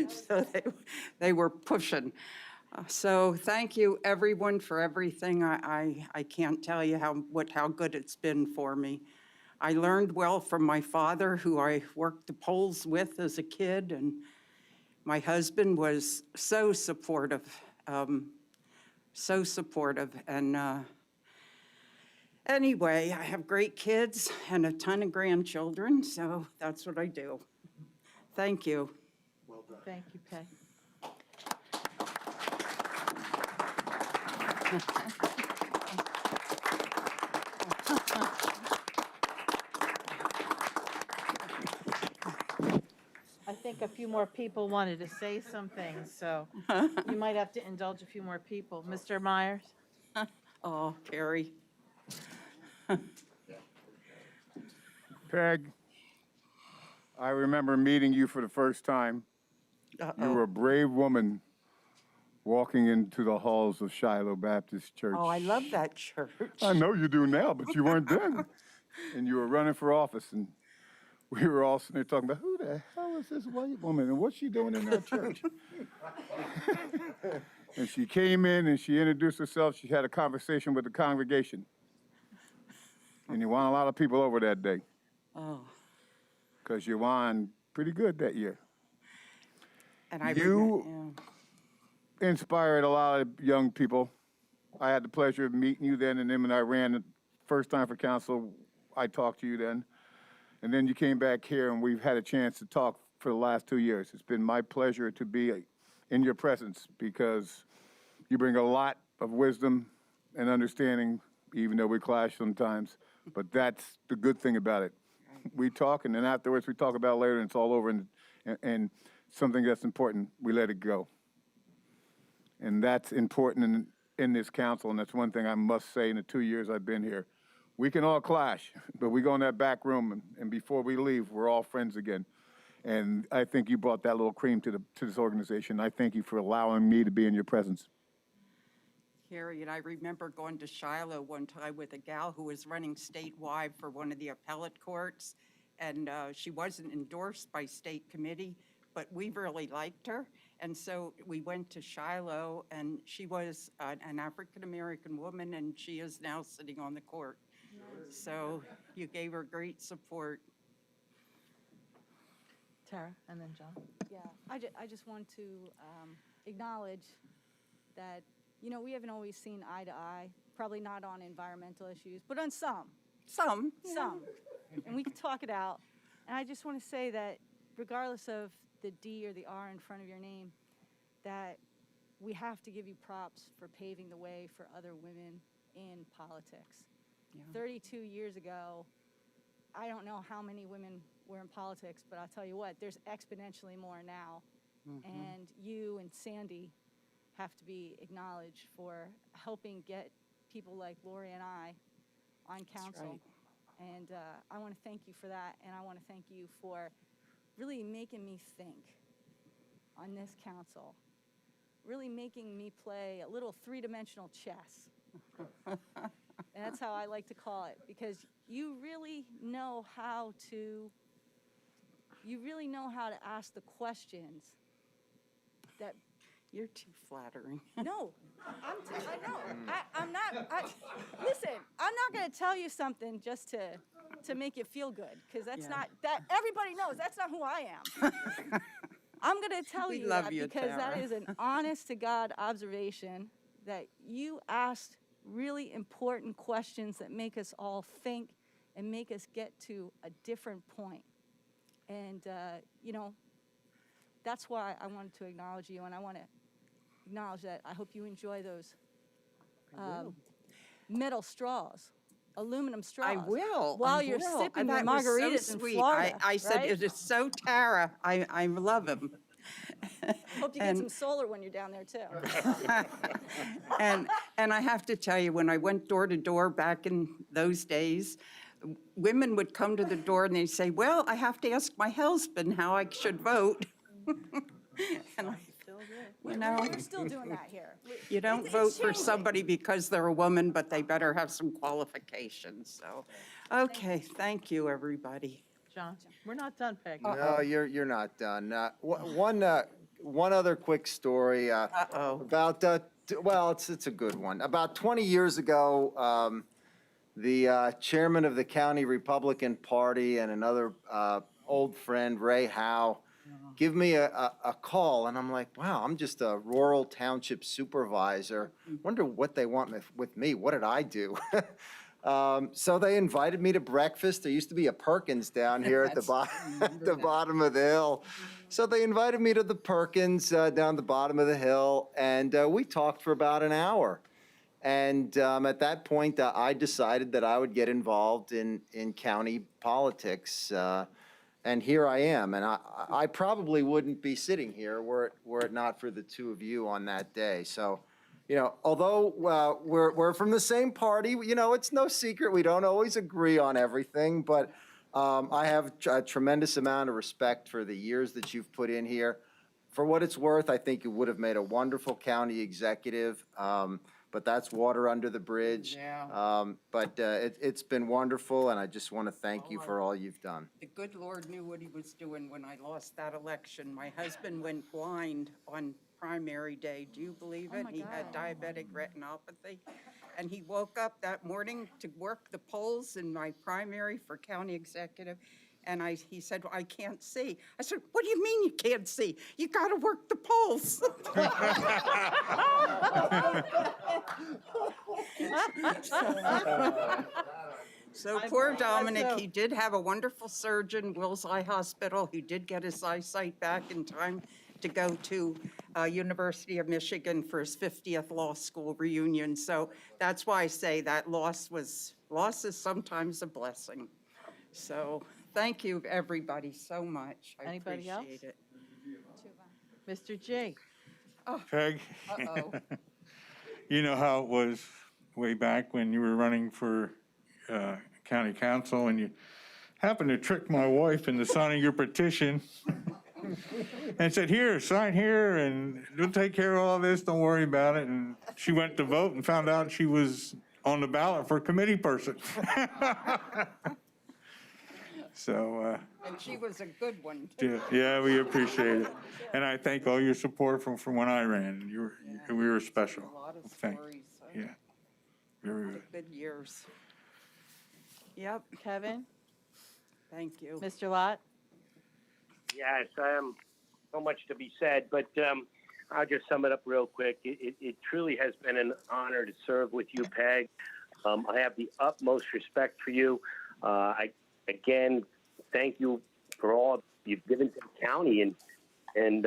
So they were pushing. So thank you, everyone, for everything. I can't tell you how good it's been for me. I learned well from my father, who I worked the polls with as a kid, and My husband was so supportive, and anyway, I have great kids and a ton of grandchildren, so that's what I do. Thank you. Thank you, Peg. I think a few more people wanted to say some things, so you might have to indulge a few more people. Mr. Myers? Oh, Carrie. Peg, I remember meeting you for the first time. You were a brave woman walking into the halls of Shiloh Baptist Church. Oh, I love that church. I know you do now, but you weren't then. And you were running for office, and we were all sitting there talking about, who the hell is this white woman, and what's she doing in that church? And she came in, and she introduced herself. She had a conversation with the congregation. And you won a lot of people over that day. Oh. Because you won pretty good that year. And I You inspired a lot of young people. I had the pleasure of meeting you then, and then when I ran the first time for council, I talked to you then. And then you came back here, and we've had a chance to talk for the last 2 years. It's been my pleasure to be in your presence because you bring a lot of wisdom and understanding, even though we clash sometimes. But that's the good thing about it. We talk, and then afterwards we talk about it later, and it's all over, and something that's important, we let it go. And that's important in this council, and that's one thing I must say in the 2 years I've been here. We can all clash, but we go in that back room, and before we leave, we're all friends again. And I think you brought that little cream to this organization. I thank you for allowing me to be in your presence. Carrie, and I remember going to Shiloh one time with a gal who was running statewide for one of the appellate courts, and she wasn't endorsed by state committee, but we really liked her. And so we went to Shiloh, and she was an African-American woman, and she is now sitting on the court. So you gave her great support. Tara, and then John. Yeah, I just want to acknowledge that, you know, we haven't always seen eye to eye, probably not on environmental issues, but on some. Some. And we can talk it out. And I just want to say that regardless of the D or the R in front of your name, that we have to give you props for paving the way for other women in politics. Yeah. 32 years ago, I don't know how many women were in politics, but I'll tell you what, there's exponentially more now. And you and Sandy have to be acknowledged for helping get people like Lori and I on council. right. And I want to thank you for that, and I want to thank you for really making me think on this council, really making me play a little three-dimensional chess. And that's how I like to call it, because you really know how to ask the questions that. You're too flattering. No, I know. I'm not. Listen, I'm not going to tell you something just to make you feel good, because that's not that. Everybody knows that's not who I am. I'm going to tell We you love that you, because that Tara. is an honest to God observation that you asked really important questions that make us all think and make us get to a different point. And you know, that's why I wanted to acknowledge you, and I want to acknowledge that I hope you enjoy those metal straws, aluminum straws. I will. While I you're will. sipping And your that was so margaritas in sweet. Florida. I said, right? it is so Tara. I love him. Hope you get some solar when you're down there too. And I have to tell you, when I went door to door back in those days, women would come to the door and they'd say, well, I have to ask my husband how I should vote. And I, you know, We're still doing that here. you don't It's vote for changing. somebody because they're a woman, but they better have some qualifications. So, okay, thank you, everybody. John, we're not done, Peg. No, you're not done. One other quick story about well, it's a good one. About 20 years ago, the chairman of the county Republican Party and another old friend, Ray Howe, give me a call, and I'm like, wow, I'm just a rural township supervisor. Wonder what they want with me. What did I do? So they invited me to breakfast. There used to be a Perkins down here at the bottom of the hill. So they invited me to the Perkins down the bottom of the hill, and we talked for about an hour. And at that point, I decided that I would get involved in county politics. And here I am. And I probably wouldn't be sitting here were it not for the two of you on that day. So, you know, although we're from the same party, you know, it's no secret we don't always agree on everything. But I have a tremendous amount of respect for the years that you've put in here. For what it's worth, I think you would have made a wonderful county executive. But that's water under the bridge. Yeah. But it's been wonderful, and I just want to thank you for all you've done. The good Lord knew what he was doing when I lost that election. My husband went blind on primary day. Do you believe it? He had diabetic retinopathy. And he woke up that morning to work the polls in my primary for county executive. And he said, well, I can't see. I said, what do you mean you can't see? You got to work the polls. So poor Dominic, he did have a wonderful surgeon, Wills Eye Hospital. He did get his eyesight back in time to go to University of Michigan for his 50th law school reunion. So that's why I say that loss is sometimes a blessing. So thank you, everybody, so much. I Anybody else? appreciate it. Mr. G. Peg, Uh-oh. you know how it was way back when you were running for county council and you happened to trick my wife into signing your petition and said, here, sign here and we'll take care of all this, don't worry about it. And she went to vote and found out she was on the ballot for committee person. So, And she was a good one, too. yeah, we appreciate it. And I thank all your support from when I ran. We were special. A lot of Thank you. stories. Yeah, very good. Good years. Yep, Kevin? thank you. Mr. Lott? Yes, so much to be said, but I'll just sum it up real quick. It truly has been an honor to serve with you, Peg. I have the utmost respect for you. Again, thank you for all you've given to the county, and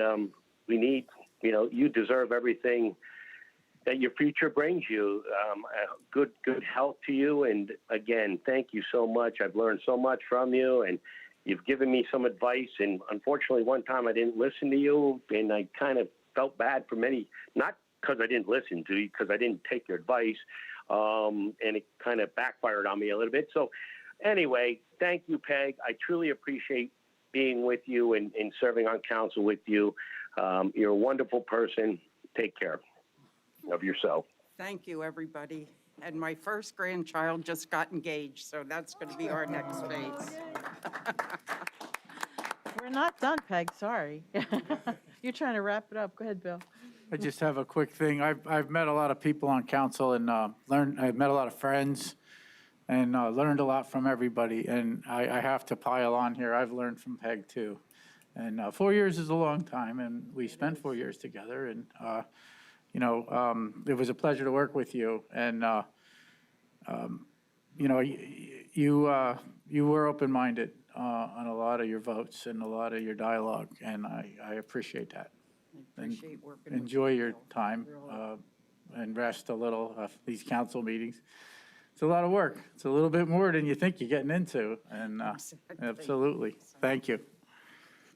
we need, you deserve everything that your future brings you. Good health to you, and again, thank you so much. I've learned so much from you, and you've given me some advice, and unfortunately one time I didn't listen to you, and I kind of felt bad for not because I didn't listen to you, because I didn't take your advice, and it kind of backfired on me a little bit. So anyway, thank you, Peg. I truly appreciate being with you and serving on council with you. You're a wonderful person. Take care of yourself. Thank you, everybody. And my first grandchild just got engaged, so that's going to be our next phase. We're not done, Peg, sorry. You're trying to wrap it up. Go ahead, Bill. I just have a quick thing. I've met a lot of people on council and I've met a lot of friends and learned a lot from everybody. And I have to pile on here. I've learned from Peg too. And 4 years is a long time, and we spent 4 years together. And it was a pleasure to work with you. And you were open-minded on a lot of your votes and a lot of your dialogue, and I appreciate that. I appreciate working with Enjoy you, your Bill. time Really. and rest a little of these council meetings. It's a lot of work. It's a little bit more than you think you're getting into, and Exactly. absolutely. Thank you.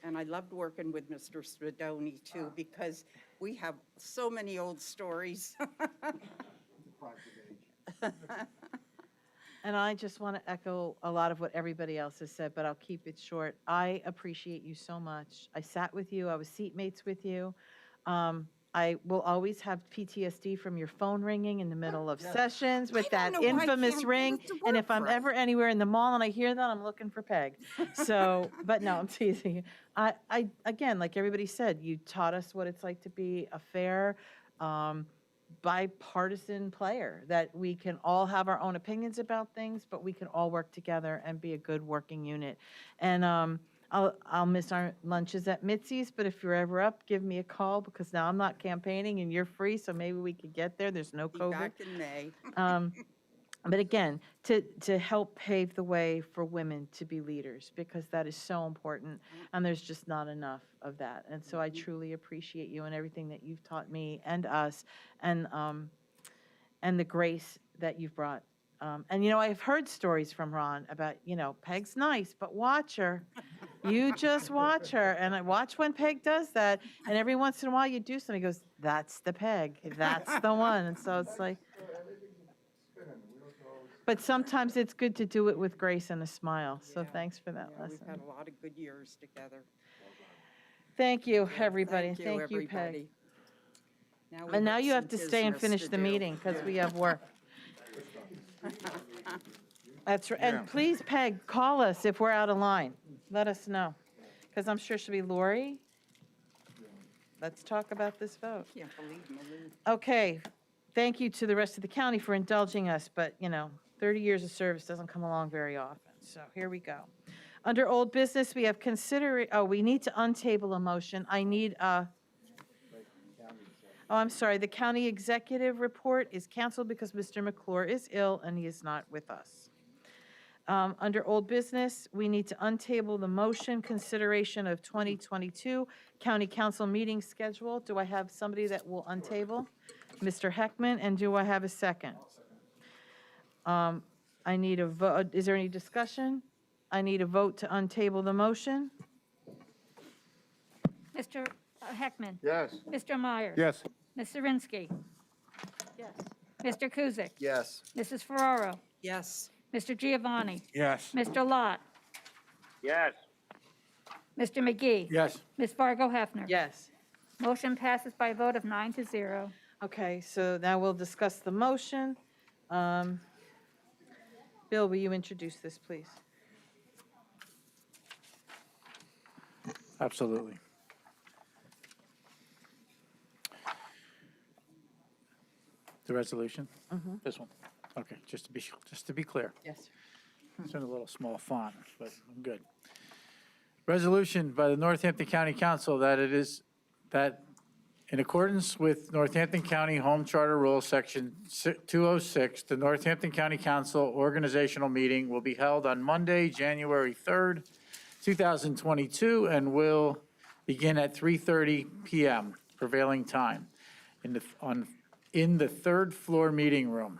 And I loved working with Mr. Spadoni, too, because we have so many old stories. And I just want to echo a lot of what everybody else has said, but I'll keep it short. I appreciate you so much. I sat with you. I was seatmates with you. I will always have PTSD from your phone ringing in the middle of sessions with that know why I infamous can't ring. get it to And work if I'm right. ever anywhere in the mall and I hear that, I'm looking for Peg. So, but no, I'm teasing you. I again, like everybody said, you taught us what it's like to be a fair, bipartisan player, that we can all have our own opinions about things, but we can all work together and be a good working unit. And I'll miss our lunches at Mitzi's, but if you're ever up, give me a call, because now I'm not campaigning and you're free, so maybe we could get there. There's no Be COVID. back in May. But again, to help pave the way for women to be leaders, because that is so important, and there's just not enough of that. And so I truly appreciate you and everything that you've taught me and us, and the grace that you've brought. And, you know, I've heard stories from Ron about, you know, Peg's nice, but watch her. You just watch her, and I watch when Peg does that, and every once in a while you do something, he goes, that's the Peg, that's the one. And so it's like, but sometimes it's good to do it with grace and a smile. So thanks for that Yeah, lesson. we've had a lot of good years together. Thank you, everybody. Thank you, Thank you, Peg. everybody. We And now you some have to stay and business finish to the do. meeting, because we have work. That's right. And please, Peg, call us if we're out of line. Let us know, because I'm sure she'll be, Lori, let's talk about this vote. Can't believe Malou. Okay, thank you to the rest of the county for indulging us, but, you know, 30 years of service doesn't come along very often, so here we go. Under old business, we have we need to untable a motion. I need I'm sorry, the county executive report is canceled because Mr. McClure is ill and he is not with us. Under old business, we need to untable the motion consideration of 2022 county council meeting schedule. Do I have somebody that will untable? Mr. Heckman, and do I have a second? I need a vote. Is there any discussion? I need a vote to untable the motion. Mr. Heckman. Yes. Mr. Myers. Yes. Ms. Zirinsky. Yes. Mr. Kuzic. Yes. Mrs. Ferraro. Yes. Mr. Giovanni. Yes. Mr. Lott. Yes. Mr. McGee. Yes. Ms. Fargo Hefner. Yes. Motion passes by a vote of 9-0. Okay, so now we'll discuss the motion. Bill, will you introduce this, please? Absolutely. The resolution? This one? Okay, just to be clear. Yes. It's in a little small font, but I'm good. Resolution by the Northampton County Council that in accordance with Northampton County Home Charter Rule, Section 206, the Northampton County Council organizational meeting will be held on Monday, January 3rd, 2022, and will begin at 3:30 p.m. prevailing time in the third floor meeting room.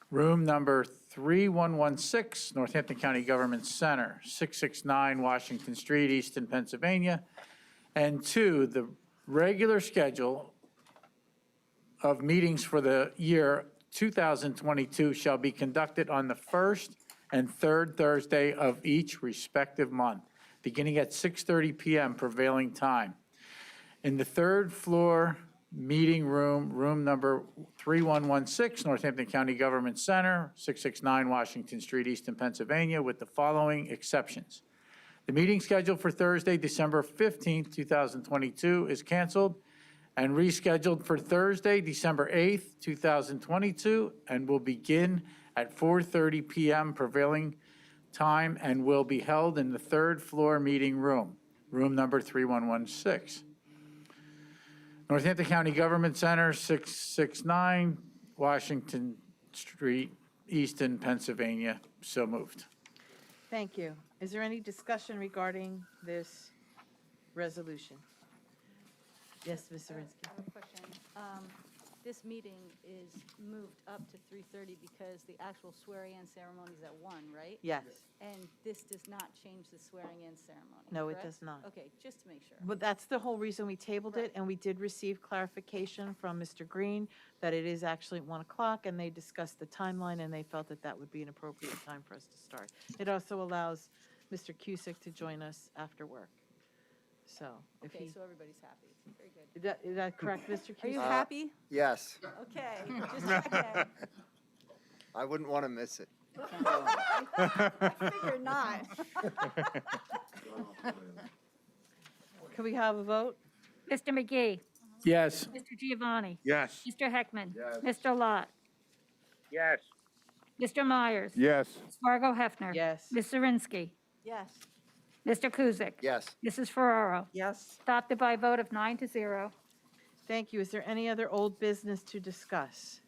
Room number 3116, Northampton County Government Center, 669 Washington Street, Easton, Pennsylvania. And 2, the regular schedule of meetings for the year 2022 shall be conducted on the first and third Thursday of each respective month, beginning at 6:30 p.m. prevailing time. In the third floor meeting room, room number 3116, Northampton County Government Center, 669 Washington Street, Easton, Pennsylvania, with the following exceptions. The meeting scheduled for Thursday, December 15th, 2022 is canceled and rescheduled for Thursday, December 8th, 2022, and will begin at 4:30 p.m. prevailing time and will be held in the third floor meeting room, room number 3116. Northampton County Government Center, 669 Washington Street, Easton, Pennsylvania. So moved. Thank you. Is there any discussion regarding this resolution? Yes, Ms. Zirinsky. I have a question. This meeting is moved up to 3:30 because the actual swearing-in ceremony is at 1, right? Yes. And this does not change the swearing-in ceremony, No, it correct? does not. Okay, just to make sure. But that's the whole reason we tabled it, and we did receive clarification from Mr. Green that it is actually 1 o'clock, and they discussed the timeline, and they felt that that would be an appropriate time for us to start. It also allows Mr. Cusick to join us after work. So if Okay, he, so everybody's happy. Very good. is that correct, Mr. Cusick? Are you happy? Yes. Okay, just checking. I wouldn't want to miss it. I figure not. Can we have a vote? Mr. McGee. Yes. Mr. Giovanni. Yes. Mr. Heckman. Mr. Lott. Yes. Mr. Myers. Yes. Ms. Fargo Hefner. Yes. Ms. Zirinsky. Yes. Mr. Kuzic? Yes. Mrs. Ferraro? Yes. Adopted by a vote of 9-0. Thank you. Is there any other old business to discuss?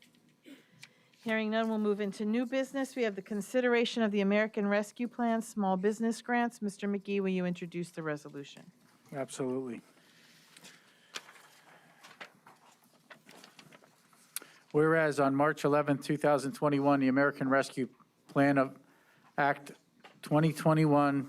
Hearing none, we'll move into new business. We have the consideration of the American Rescue Plan Small Business Grants. Mr. McGee, will you introduce the resolution? Absolutely. Whereas on March 11, 2021, the American Rescue Plan of Act 2021,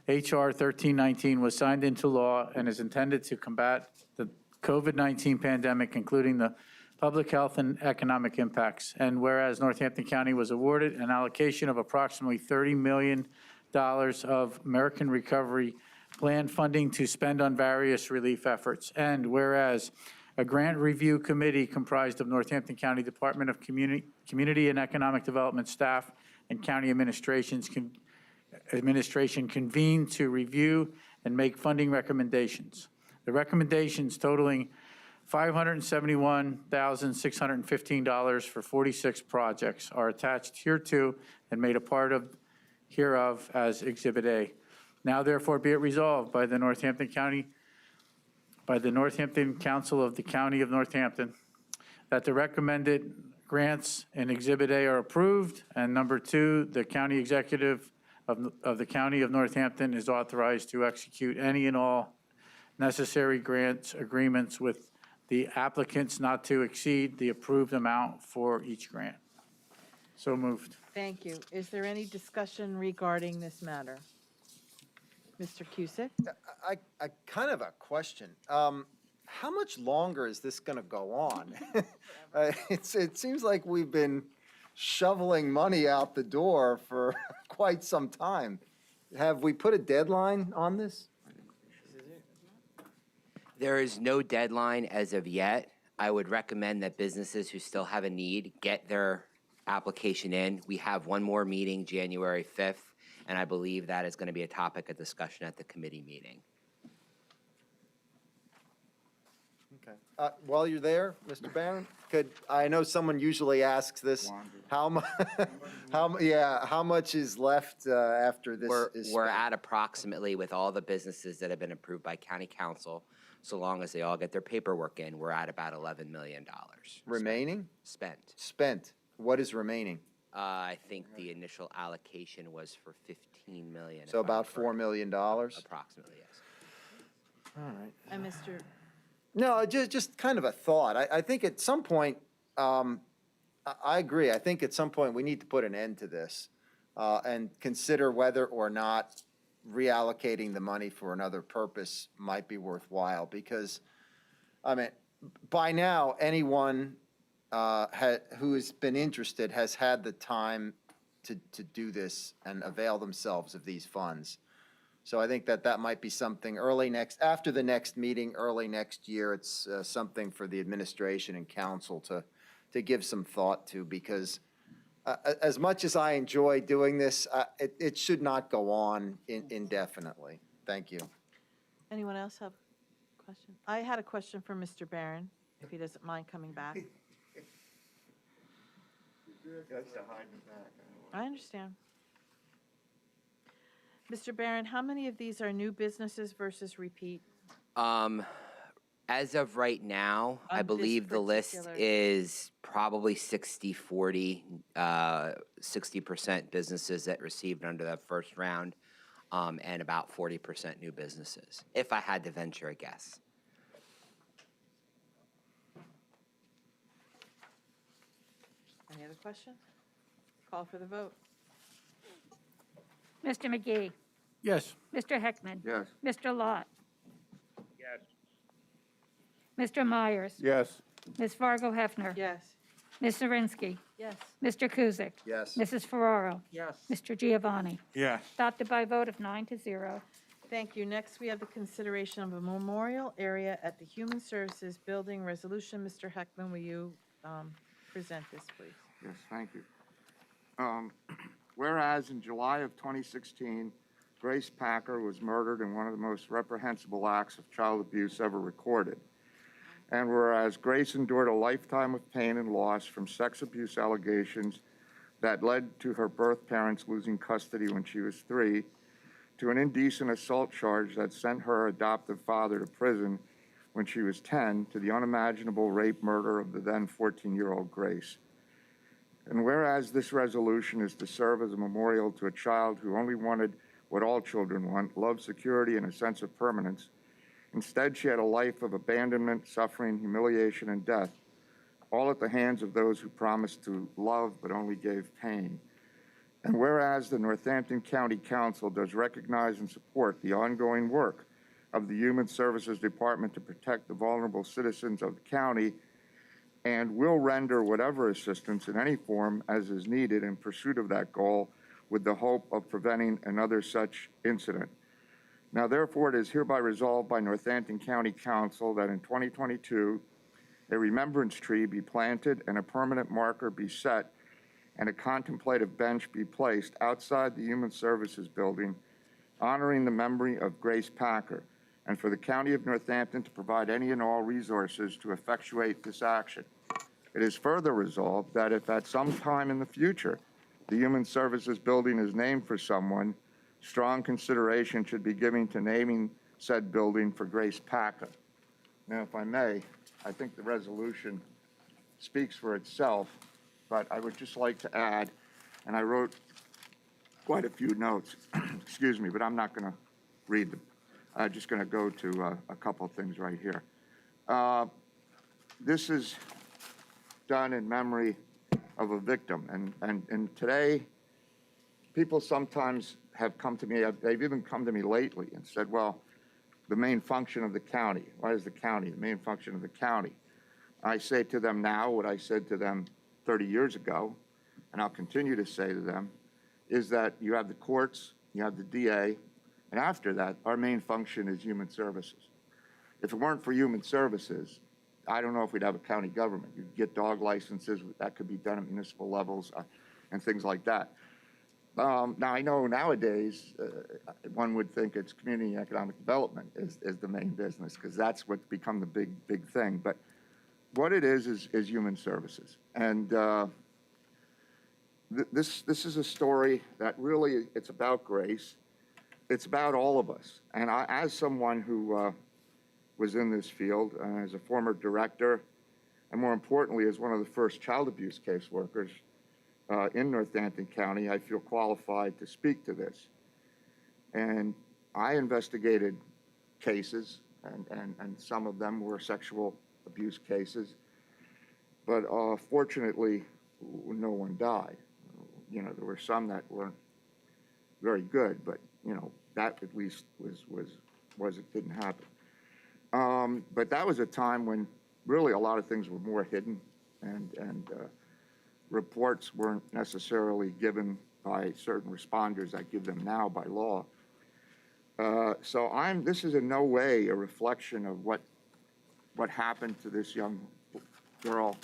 H.R. 1319, was signed into law and is intended to combat the COVID-19 pandemic, including the public health and economic impacts. And whereas Northampton County was awarded an allocation of approximately $30 million of American Recovery Plan funding to spend on various relief efforts. And whereas a grant review committee comprised of Northampton County Department of Community and Economic Development staff and county administration convened to review and make funding recommendations. The recommendations totaling $571,615 for 46 projects are attached hereto and made a part of hereof as Exhibit A. Now therefore be it resolved by the Northampton Council of the County of Northampton that the recommended grants in Exhibit A are approved, and number two, the county executive of the County of Northampton is authorized to execute any and all necessary grants agreements with the applicants not to exceed the approved amount for each grant. So moved. Thank you. Is there any discussion regarding this matter? Mr. Cusick? I kind of a question. How much longer is this going to go on? It seems like we've been shoveling money out the door for quite some time. Have we put a deadline on this? There is no deadline as of yet. I would recommend that businesses who still have a need get their application in. We have one more meeting January 5th, and I believe that is going to be a topic of discussion at the committee meeting. Okay. While you're there, Mr. Barron, I know someone usually asks this, how much is left after this is We're spent? at approximately, with all the businesses that have been approved by county council, so long as they all get their paperwork in, we're at about $11 million. Remaining? Spent. Spent. What is remaining? I think the initial allocation was for $15 million. So about $4 million? Approximately, yes. All right. And Mr. No, just kind of a thought. I think at some point, I agree. I think at some point we need to put an end to this and consider whether or not reallocating the money for another purpose might be worthwhile. Because, I mean, by now, anyone who has been interested has had the time to do this and avail themselves of these funds. So I think that might be something after the next meeting, early next year. It's something for the administration and council to give some thought to, because as much as I enjoy doing this, it should not go on indefinitely. Thank you. Anyone else have a question? I had a question for Mr. Barron, if he doesn't mind coming back. I understand. Mr. Barron, how many of these are new businesses versus repeat? As of right now, I On believe this the list particular- is probably 60-40, 60% businesses that received under that first round, and about 40% new businesses, if I had to venture a guess. Any other questions? Call for the vote. Mr. McGee? Yes. Mr. Heckman? Yes. Mr. Lott? Yes. Mr. Myers? Yes. Ms. Fargo Hefner? Yes. Ms. Zirinsky? Yes. Mr. Kuzic? Yes. Mrs. Ferraro? Yes. Mr. Giovanni? Yes. Adopted by a vote of 9-0. Thank you. Next, we have the consideration of a memorial area at the Human Services Building Resolution. Mr. Heckman, will you present this, please? Yes, thank you. Whereas in July of 2016, Grace Packer was murdered in one of the most reprehensible acts of child abuse ever recorded. And whereas Grace endured a lifetime of pain and loss from sex abuse allegations that led to her birth parents losing custody when she was 3, to an indecent assault charge that sent her adoptive father to prison when she was 10, to the unimaginable rape murder of the then 14-year-old Grace. And whereas this resolution is to serve as a memorial to a child who only wanted what all children want, love, security, and a sense of permanence, instead she had a life of abandonment, suffering, humiliation, and death, all at the hands of those who promised to love but only gave pain. And whereas the Northampton County Council does recognize and support the ongoing work of the Human Services Department to protect the vulnerable citizens of the county, and will render whatever assistance in any form as is needed in pursuit of that goal, with the hope of preventing another such incident. Now, therefore, it is hereby resolved by Northampton County Council that in 2022, a remembrance tree be planted and a permanent marker be set and a contemplative bench be placed outside the Human Services Building, honoring the memory of Grace Packer, and for the County of Northampton to provide any and all resources to effectuate this action. It is further resolved that if at some time in the future the Human Services Building is named for someone, strong consideration should be given to naming said building for Grace Packer. Now, if I may, I think the resolution speaks for itself, but I would just like to add, and I wrote quite a few notes, excuse me, but I'm not going to read them. I'm just going to go to a couple of things right here. This is done in memory of a victim, and today, people sometimes have come to me, they've even come to me lately and said, well, the main function of the county, why is the county, the main function of the county? I say to them now what I said to them 30 years ago, and I'll continue to say to them, is that you have the courts, you have the DA, and after that, our main function is human services. If it weren't for human services, I don't know if we'd have a county government. You'd get dog licenses, that could be done at municipal levels and things like that. Now, I know nowadays, one would think it's community and economic development is the main business, because that's what's become the big thing. But what it is human services. And this is a story that really, it's about Grace. It's about all of us. And I, as someone who was in this field, as a former director, and more importantly, as one of the first child abuse caseworkers in Northampton County, I feel qualified to speak to this. And I investigated cases, and some of them were sexual abuse cases, but fortunately, no one died. You know, there were some that weren't very good, but you know, that at least was it didn't happen. But that was a time when really a lot of things were more hidden, and reports weren't necessarily given by certain responders that give them now by law. So this is in no way a reflection of what happened to this young girl,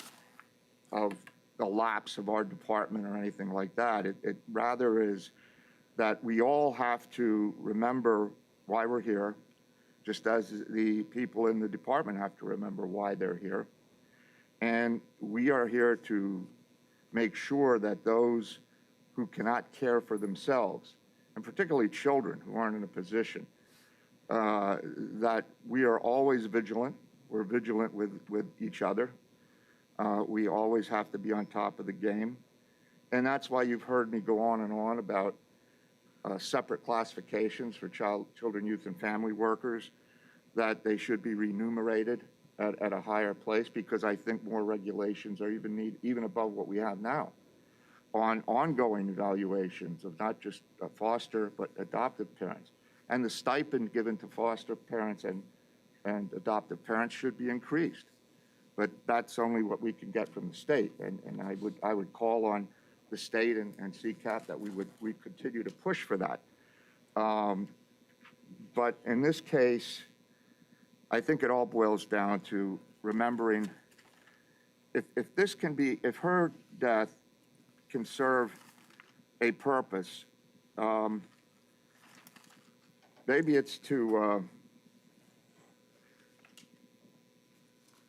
of the lapse of our department or anything like that. It rather is that we all have to remember why we're here, just as the people in the department have to remember why they're here. And we are here to make sure that those who cannot care for themselves, and particularly children who aren't in a position, that we are always vigilant. We're vigilant with each other. We always have to be on top of the game. And that's why you've heard me go on and on about separate classifications for children, youth, and family workers, that they should be remunerated at a higher place, because I think more regulations are even above what we have now on ongoing evaluations of not just foster but adoptive parents. And the stipend given to foster parents and adoptive parents should be increased. But that's only what we can get from the state. And I would call on the state and CCAP that we continue to push for that. But in this case, I think it all boils down to remembering if her death can serve a purpose, maybe it's to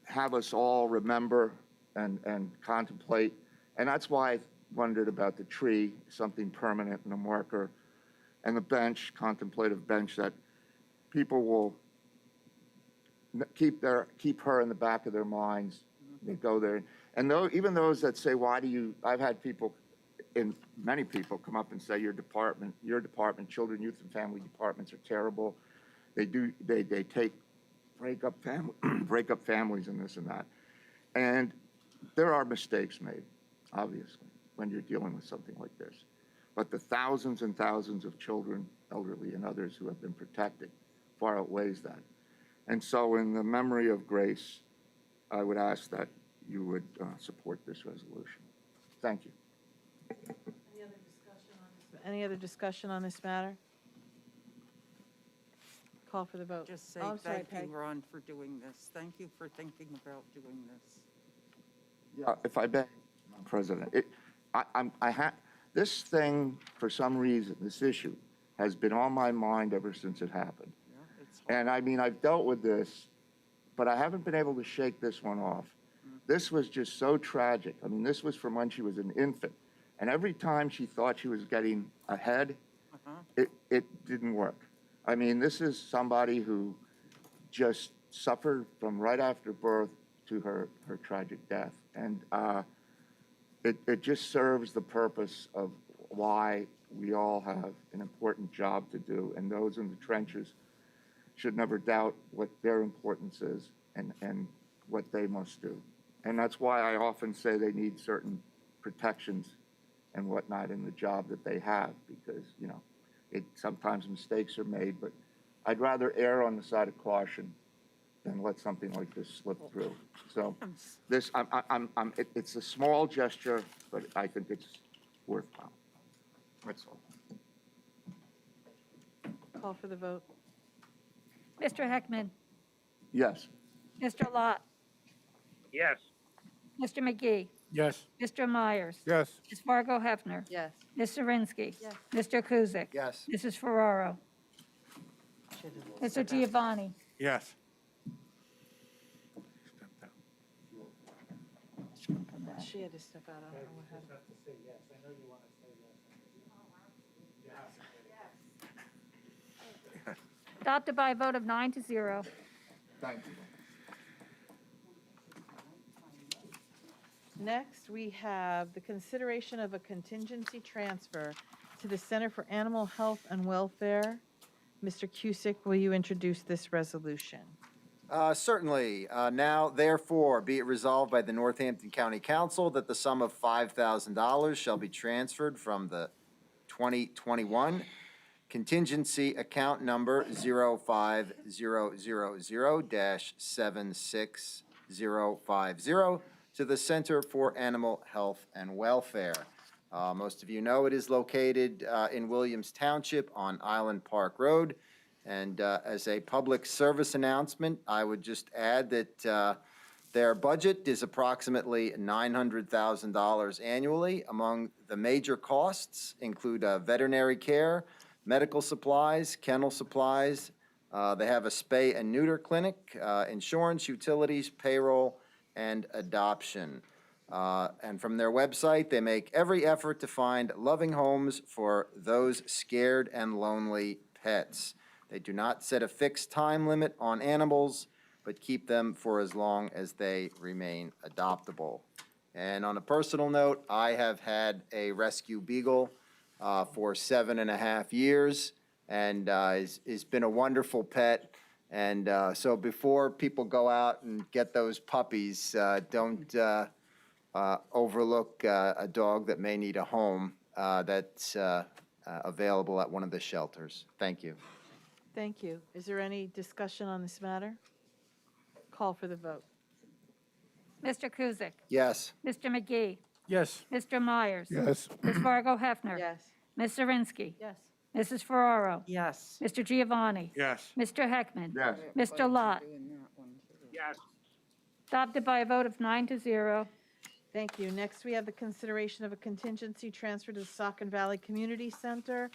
have us all remember and contemplate. And that's why I wondered about the tree, something permanent and a marker. and the bench, contemplative bench, that people will keep her in the back of their minds. They go there, and even those that say, "Why do you?" I've had many people come up and say, "Your department, children, youth, and family departments are terrible. They break up families and this and that." And there are mistakes made, obviously, when you're dealing with something like this. But the thousands and thousands of children, elderly, and others who have been protected far outweighs that. And so in the memory of Grace, I would ask that you would support this resolution. Thank you. Any other discussion on this matter? Call for the vote. Just say Oh, I'm sorry, thank you, Peg. Ron, for doing this. Thank you for thinking about doing this. If I may, Madam President, this thing, for some reason, this issue, has been on my mind ever since it happened. Yeah, it's hard. And I mean, I've dealt with this, but I haven't been able to shake this one off. This was just so tragic. I mean, this was from when she was an infant. And every time she thought she was getting ahead, it didn't work. I mean, this is somebody who just suffered from right after birth to her tragic death. And it just serves the purpose of why we all have an important job to do. And those in the trenches should never doubt what their importance is and what they must do. And that's why I often say they need certain protections and whatnot in the job that they have, because, you know, sometimes mistakes are made, but I'd rather err on the side of caution than let something like this slip through. So this, it's a small gesture, but I think it's worthwhile. That's all. Call for the vote. Mr. Heckman, Yes. Mr. Lott, Yes. Mr. McGee, Yes. Mr. Myers. Yes. Ms. Fargo Hefner. Yes. Ms. Zirinsky. Yes. Mr. Kuzic. Yes. Mrs. Ferraro. Mr. Giovanni. Yes. She had to step out. I don't know what happened. Adopted by a vote of 9-0. Thank you. Next, we have the consideration of a contingency transfer to the Center for Animal Health and Welfare. Mr. Cusick, will you introduce this resolution? Certainly. Now, therefore, be it resolved by the Northampton County Council that the sum of $5,000 shall be transferred from the 2021 contingency account number 05000-76050 to the Center for Animal Health and Welfare. Most of you know it is located in Williams Township on Island Park Road. And as a public service announcement, I would just add that their budget is approximately $900,000 annually. Among the major costs include veterinary care, medical supplies, kennel supplies. They have a spay and neuter clinic, insurance, utilities, payroll, and adoption. And from their website, they make every effort to find loving homes for those scared and lonely pets. They do not set a fixed time limit on animals, but keep them for as long as they remain adoptable. And on a personal note, I have had a rescue beagle for 7.5 years, and it's been a wonderful pet. And so before people go out and get those puppies, don't overlook a dog that may need a home that's available at one of the shelters. Thank you. Thank you. Is there any discussion on this matter? Call for the vote. Mr. Kuzic. Yes. Mr. McGee. Yes. Mr. Myers. Yes. Ms. Fargo Hefner. Yes. Ms. Zirinsky. Yes. Mrs. Ferraro. Yes. Mr. Giovanni. Yes. Mr. Heckman. Yes. Mr. Lott. Yes. Adopted by a vote of 9-0. Thank you. Next, we have the consideration of a contingency transfer to the Saucon Valley Community Center.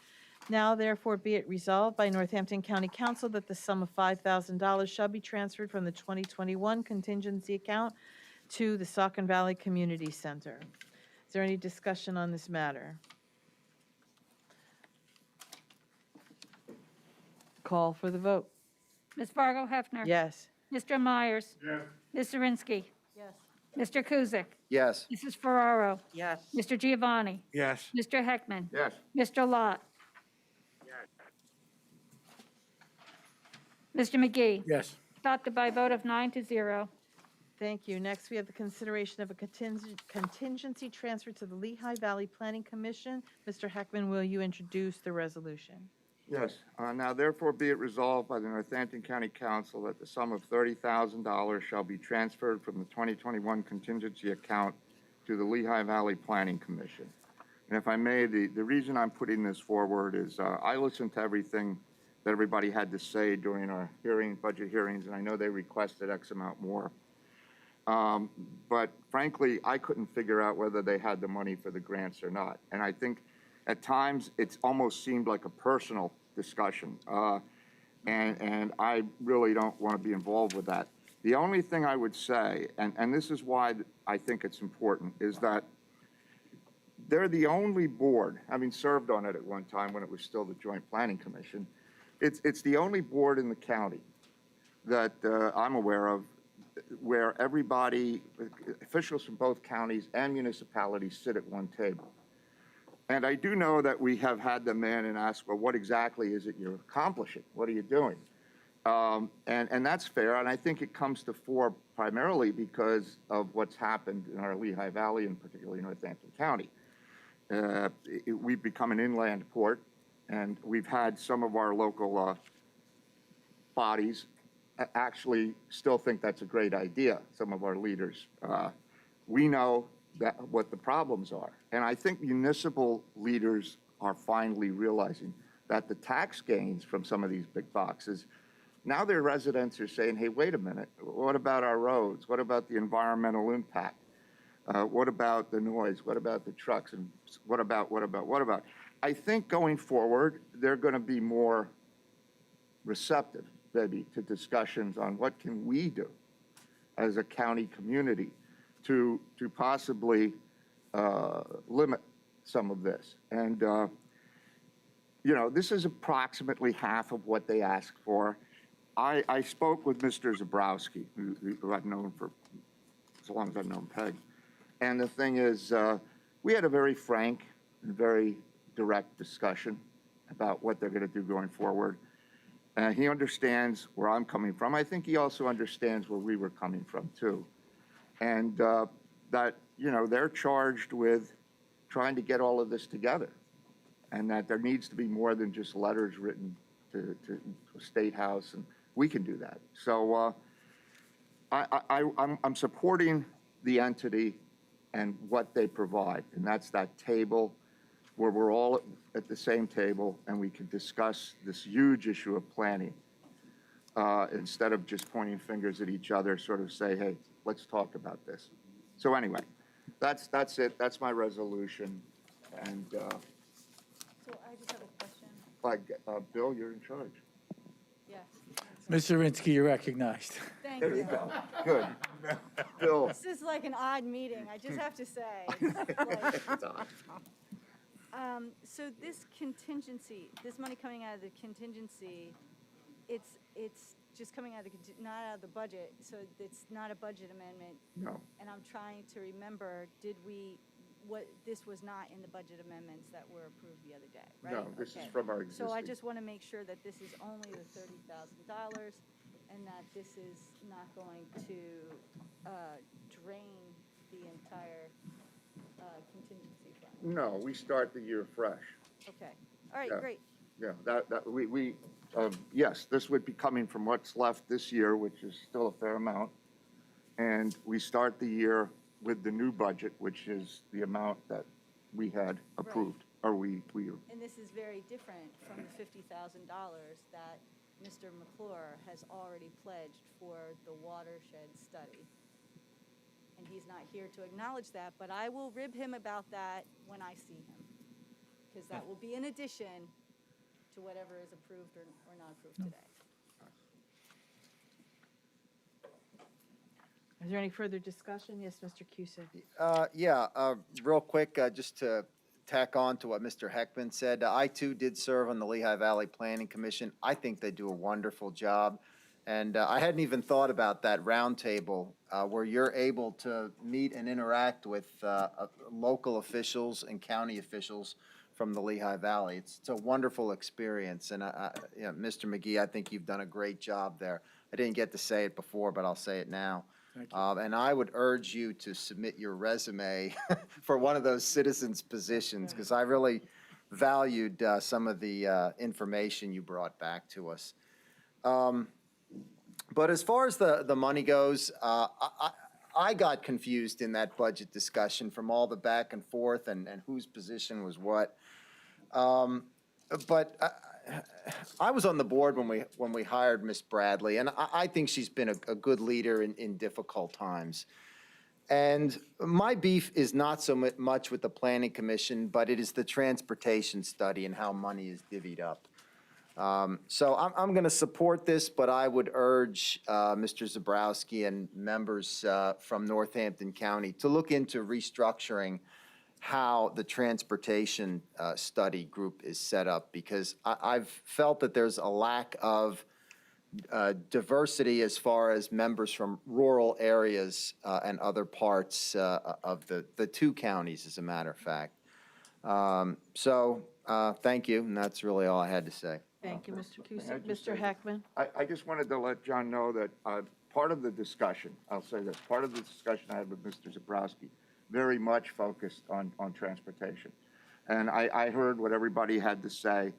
Now, therefore, be it resolved by Northampton County Council that the sum of $5,000 shall be transferred from the 2021 contingency account to the Saucon Valley Community Center. Is there any discussion on this matter? Call for the vote. Ms. Fargo Hefner. Yes. Mr. Myers. Yes. Ms. Zirinsky. Yes. Mr. Kuzic. Yes. Mrs. Ferraro. Yes. Mr. Giovanni. Yes. Mr. Heckman. Yes. Mr. Lot. Mr. McGee. Yes. Adopted by a vote of 9-0. Thank you. Next, we have the consideration of a contingency transfer to the Lehigh Valley Planning Commission. Mr. Heckman, will you introduce the resolution? Yes. Now therefore be it resolved by the Northampton County Council that the sum of $30,000 shall be transferred from the 2021 contingency account to the Lehigh Valley Planning Commission. And if I may, the reason I'm putting this forward is I listened to everything that everybody had to say during our budget hearings, and I know they requested X amount more. But frankly, I couldn't figure out whether they had the money for the grants or not. And I think at times it's almost seemed like a personal discussion. And I really don't want to be involved with that. The only thing I would say, and this is why I think it's important, is that they're the only board, having served on it at one time when it was still the Joint Planning Commission, it's the only board in the county that I'm aware of where everybody, officials from both counties and municipalities sit at one table. And I do know that we have had them in and ask, well, what exactly is it you're accomplishing? What are you doing? And that's fair, and I think it comes to fore primarily because of what's happened in our Lehigh Valley and particularly Northampton County. We've become an inland port, and we've had some of our local bodies actually still think that's a great idea, some of our leaders. We know what the problems are. And I think municipal leaders are finally realizing that the tax gains from some of these big boxes, now their residents are saying, hey, wait a minute, what about our roads? What about the environmental impact? What about the noise? What about the trucks? And what about? I think going forward, they're going to be more receptive, maybe, to discussions on what can we do as a county community to possibly limit some of this. And, you know, this is approximately half of what they asked for. I spoke with Mr. Zabrowski, who I've known for as long as I've known Peg. And the thing is, we had a very frank and very direct discussion about what they're going to do going forward. He understands where I'm coming from. I think he also understands where we were coming from, too. And that, you know, they're charged with trying to get all of this together, and that there needs to be more than just letters written to State House, and we can do that. So I'm supporting the entity and what they provide, and that's that table where we're all at the same table and we can discuss this huge issue of planning instead of just pointing fingers at each other, sort of say, hey, let's talk about this. So anyway, that's it. That's my resolution. And So I just have a question. Bill, you're in charge. Yes. Ms. Zirinsky, you're recognized. Thank There you you. go. Good. Bill. This is like an odd meeting, I just have to say. So this contingency, this money coming out of the contingency, it's just coming out of not out of the budget, so it's not a budget amendment. No. And I'm trying to remember, this was not in the budget amendments that were approved the other day, right? No, this is Okay. from our existing. So I just want to make sure that this is only the $30,000 and that this is not going to drain the entire contingency fund. No, we start the year fresh. Okay, all right, Yeah. great. Yeah, yes, this would be coming from what's left this year, which is still a fair amount. And we start the year with the new budget, which is the amount that we had approved, or we. And this is very different from the $50,000 that Mr. McClure has already pledged for the watershed study. And he's not here to acknowledge that, but I will rib him about that when I see him. Because that will be in addition to whatever is approved or not approved today. Is there any further discussion? Yes, Mr. Cusick. Yeah, real quick, just to tack on to what Mr. Heckman said. I too did serve on the Lehigh Valley Planning Commission. I think they do a wonderful job. And I hadn't even thought about that roundtable where you're able to meet and interact with local officials and county officials from the Lehigh Valley. It's a wonderful experience. And Mr. McGee, I think you've done a great job there. I didn't get to say it before, but I'll say it now. And I would urge you to submit your resume for one of those citizens positions, because I really valued some of the information you brought back to us. But as far as the money goes, I got confused in that budget discussion from all the back and forth and whose position was what. But I was on the board when we hired Miss Bradley, and I think she's been a good leader in difficult times. And my beef is not so much with the Planning Commission, but it is the transportation study and how money is divvied up. So I'm going to support this, but I would urge Mr. Zabrowski and members from Northampton County to look into restructuring how the transportation study group is set up, because I've felt that there's a lack of diversity as far as members from rural areas and other parts of the two counties, as a matter of fact. Thank you, and that's really all I had to say. Thank you, Mr. May I Cusick. just Mr. say- Heckman? I just wanted to let John know that part of the discussion, I'll say this, part of the discussion I had with Mr. Zabrowski very much focused on transportation. And I heard what everybody had to say,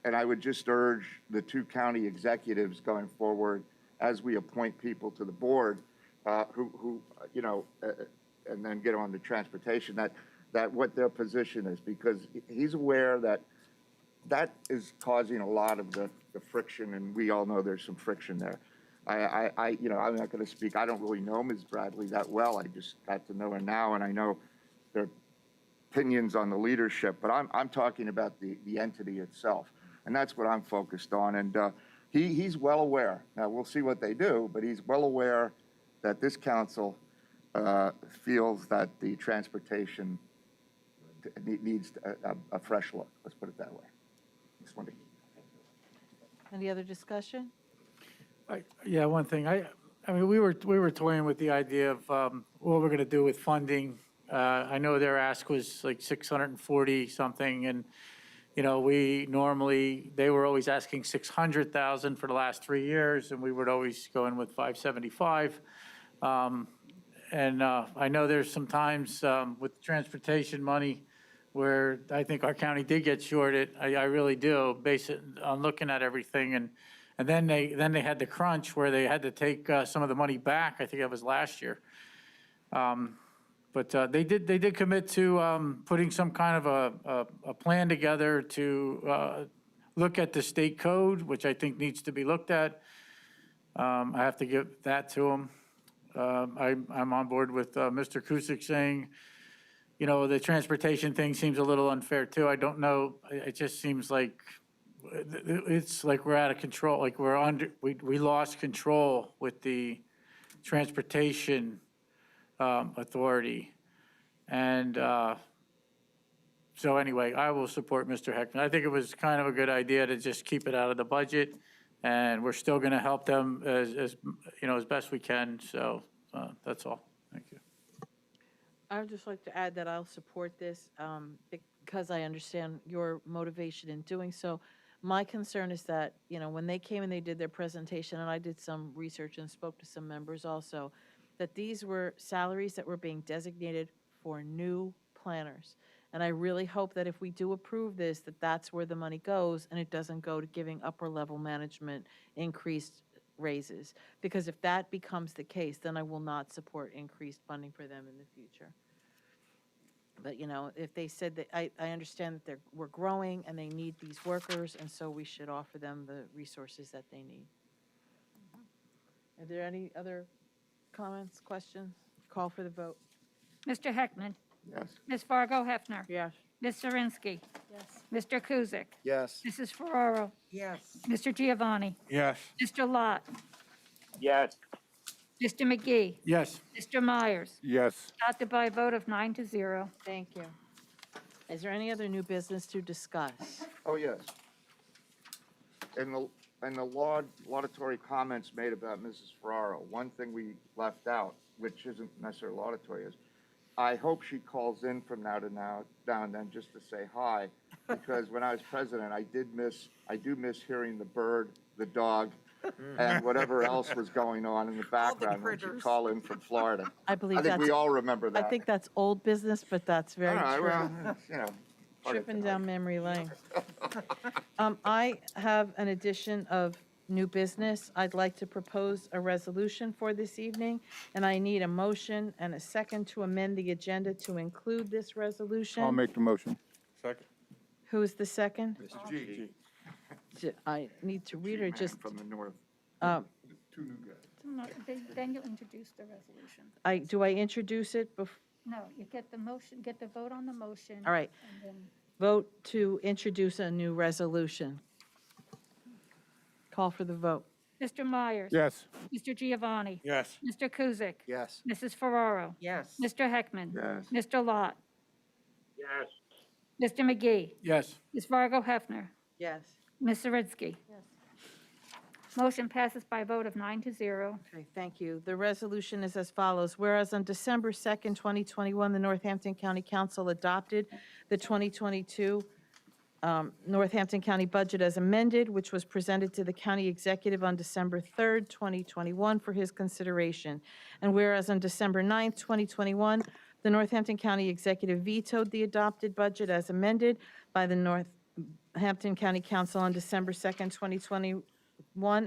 and I would just urge the two county executives going forward, as we appoint people to the board, who and then get on to transportation, that what their position is, because he's aware that is causing a lot of the friction, and we all know there's some friction there. I'm not going to speak. I don't really know Ms. Bradley that well. I just got to know her now, and I know their opinions on the leadership. But I'm talking about the entity itself, and that's what I'm focused on. And he's well aware. Now we'll see what they do, but he's well aware that this council feels that the transportation needs a fresh look. Let's put it that way. Just wanted to. Any other discussion? Yeah, one thing, I mean, we were toying with the idea of what we're going to do with funding. I know their ask was like 640 something, and, they were always asking 600,000 for the last 3 years, and we would always go in with 575. And I know there's some times with transportation money where I think our county did get shorted. I really do, based on looking at everything. And then they had the crunch where they had to take some of the money back. I think that was last year. But they did commit to putting some kind of a plan together to look at the state code, which I think needs to be looked at. I have to give that to them. I'm on board with Mr. Cusick saying, the transportation thing seems a little unfair too. I don't know. It just seems like it's like we're out of control. Like we lost control with the transportation authority. And so anyway, I will support Mr. Heckman. I think it was kind of a good idea to just keep it out of the budget, and we're still going to help them as best we can. So that's all. Thank you. I would just like to add that I'll support this because I understand your motivation in doing so. My concern is that, when they came and they did their presentation, and I did some research and spoke to some members also, that these were salaries that were being designated for new planners. And I really hope that if we do approve this, that's where the money goes, and it doesn't go to giving upper level management increased raises. Because if that becomes the case, then I will not support increased funding for them in the future. But, if they said that, I understand that we're growing and they need these workers, and so we should offer them the resources that they need. Are there any other comments, questions? Call for the vote. Mr. Heckman. Yes. Ms. Fargo Hefner. Yes. Ms. Zirinsky. Yes. Mr. Kuzic. Yes. Mrs. Ferraro. Yes. Mr. Giovanni. Yes. Mr. Lott. Yes. Mr. McGee. Yes. Mr. Myers. Yes. Adopted by a vote of 9-0. Thank you. Is there any other new business to discuss? Oh, yes. In the laudatory comments made about Mrs. Ferraro, one thing we left out, which isn't necessarily laudatory, is I hope she calls in from now and then just to say hi, because when I was president, I do miss hearing the bird, the dog, and whatever else was going on in the background when she'd call in from Florida. I believe I think we that's, all remember that. I think that's old business, but that's very All right, true. well, it's, part of Tripping it. down memory lane. I have an addition of new business. I'd like to propose a resolution for this evening, and I need a motion and a second to amend the agenda to include this resolution. I'll make the motion. Second. Who is the second? Mr. G. I need to read or just, From the north. Two new guys. Then you'll introduce the resolution. do I introduce it? No, you get the motion, get the vote on the motion. All right. And then Vote to introduce a new resolution. Call for the vote. Mr. Myers. Yes. Mr. Giovanni. Yes. Mr. Kuzic. Yes. Mrs. Ferraro. Yes. Mr. Heckman. Yes. Mr. Lot. Yes. Mr. McGee. Yes. Ms. Fargo Hefner. Yes. Ms. Zirinsky. Motion passes by a vote of 9-0. Okay, thank you. The resolution is as follows. Whereas on December 2nd, 2021, the Northampton County Council adopted the 2022 Northampton County budget as amended, which was presented to the county executive on December 3rd, 2021 for his consideration. And whereas on December 9th, 2021, the Northampton County executive vetoed the adopted budget as amended by the Northampton County Council on December 2nd, 2021,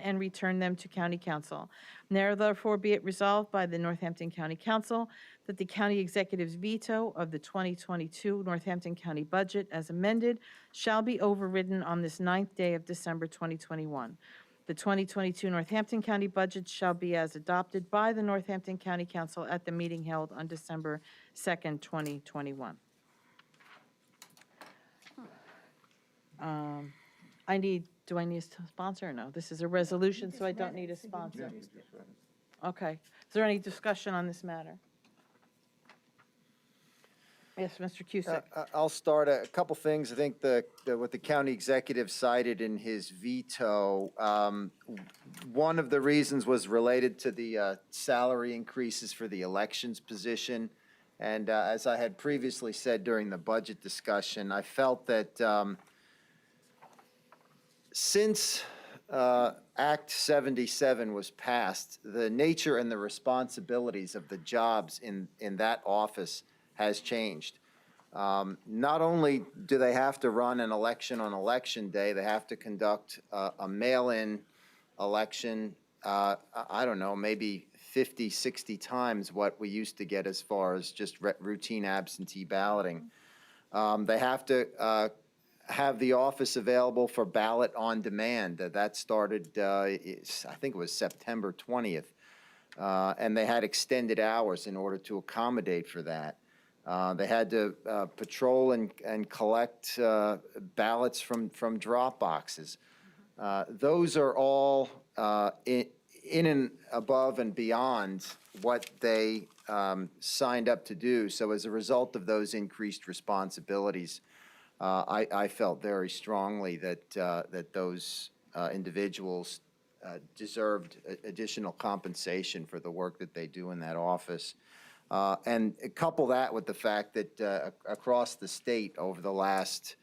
and return them to County Council. Now therefore be it resolved by the Northampton County Council that the county executive's veto of the 2022 Northampton County budget as amended shall be overridden on this 9th day of December 2021. The 2022 Northampton County budget shall be as adopted by the Northampton County Council at the meeting held on December 2nd, 2021. Do I need a sponsor or no? This is a resolution, so I don't need a sponsor. Okay. Is there any discussion on this matter? Yes, Mr. Cusick. I'll start a couple things. I think what the county executive cited in his veto, one of the reasons was related to the salary increases for the elections position. And as I had previously said during the budget discussion, I felt that since Act 77 was passed, the nature and the responsibilities of the jobs in that office has changed. Not only do they have to run an election on election day, they have to conduct a mail-in election, I don't know, maybe 50, 60 times what we used to get as far as just routine absentee balloting. They have to have the office available for ballot on demand. That started, I think it was September 20th. And they had extended hours in order to accommodate for that. They had to patrol and collect ballots from drop boxes. Those are all in and above and beyond what they signed up to do. So as a result of those increased responsibilities, I felt very strongly that those individuals deserved additional compensation for the work that they do in that office. And couple that with the fact that across the state over the last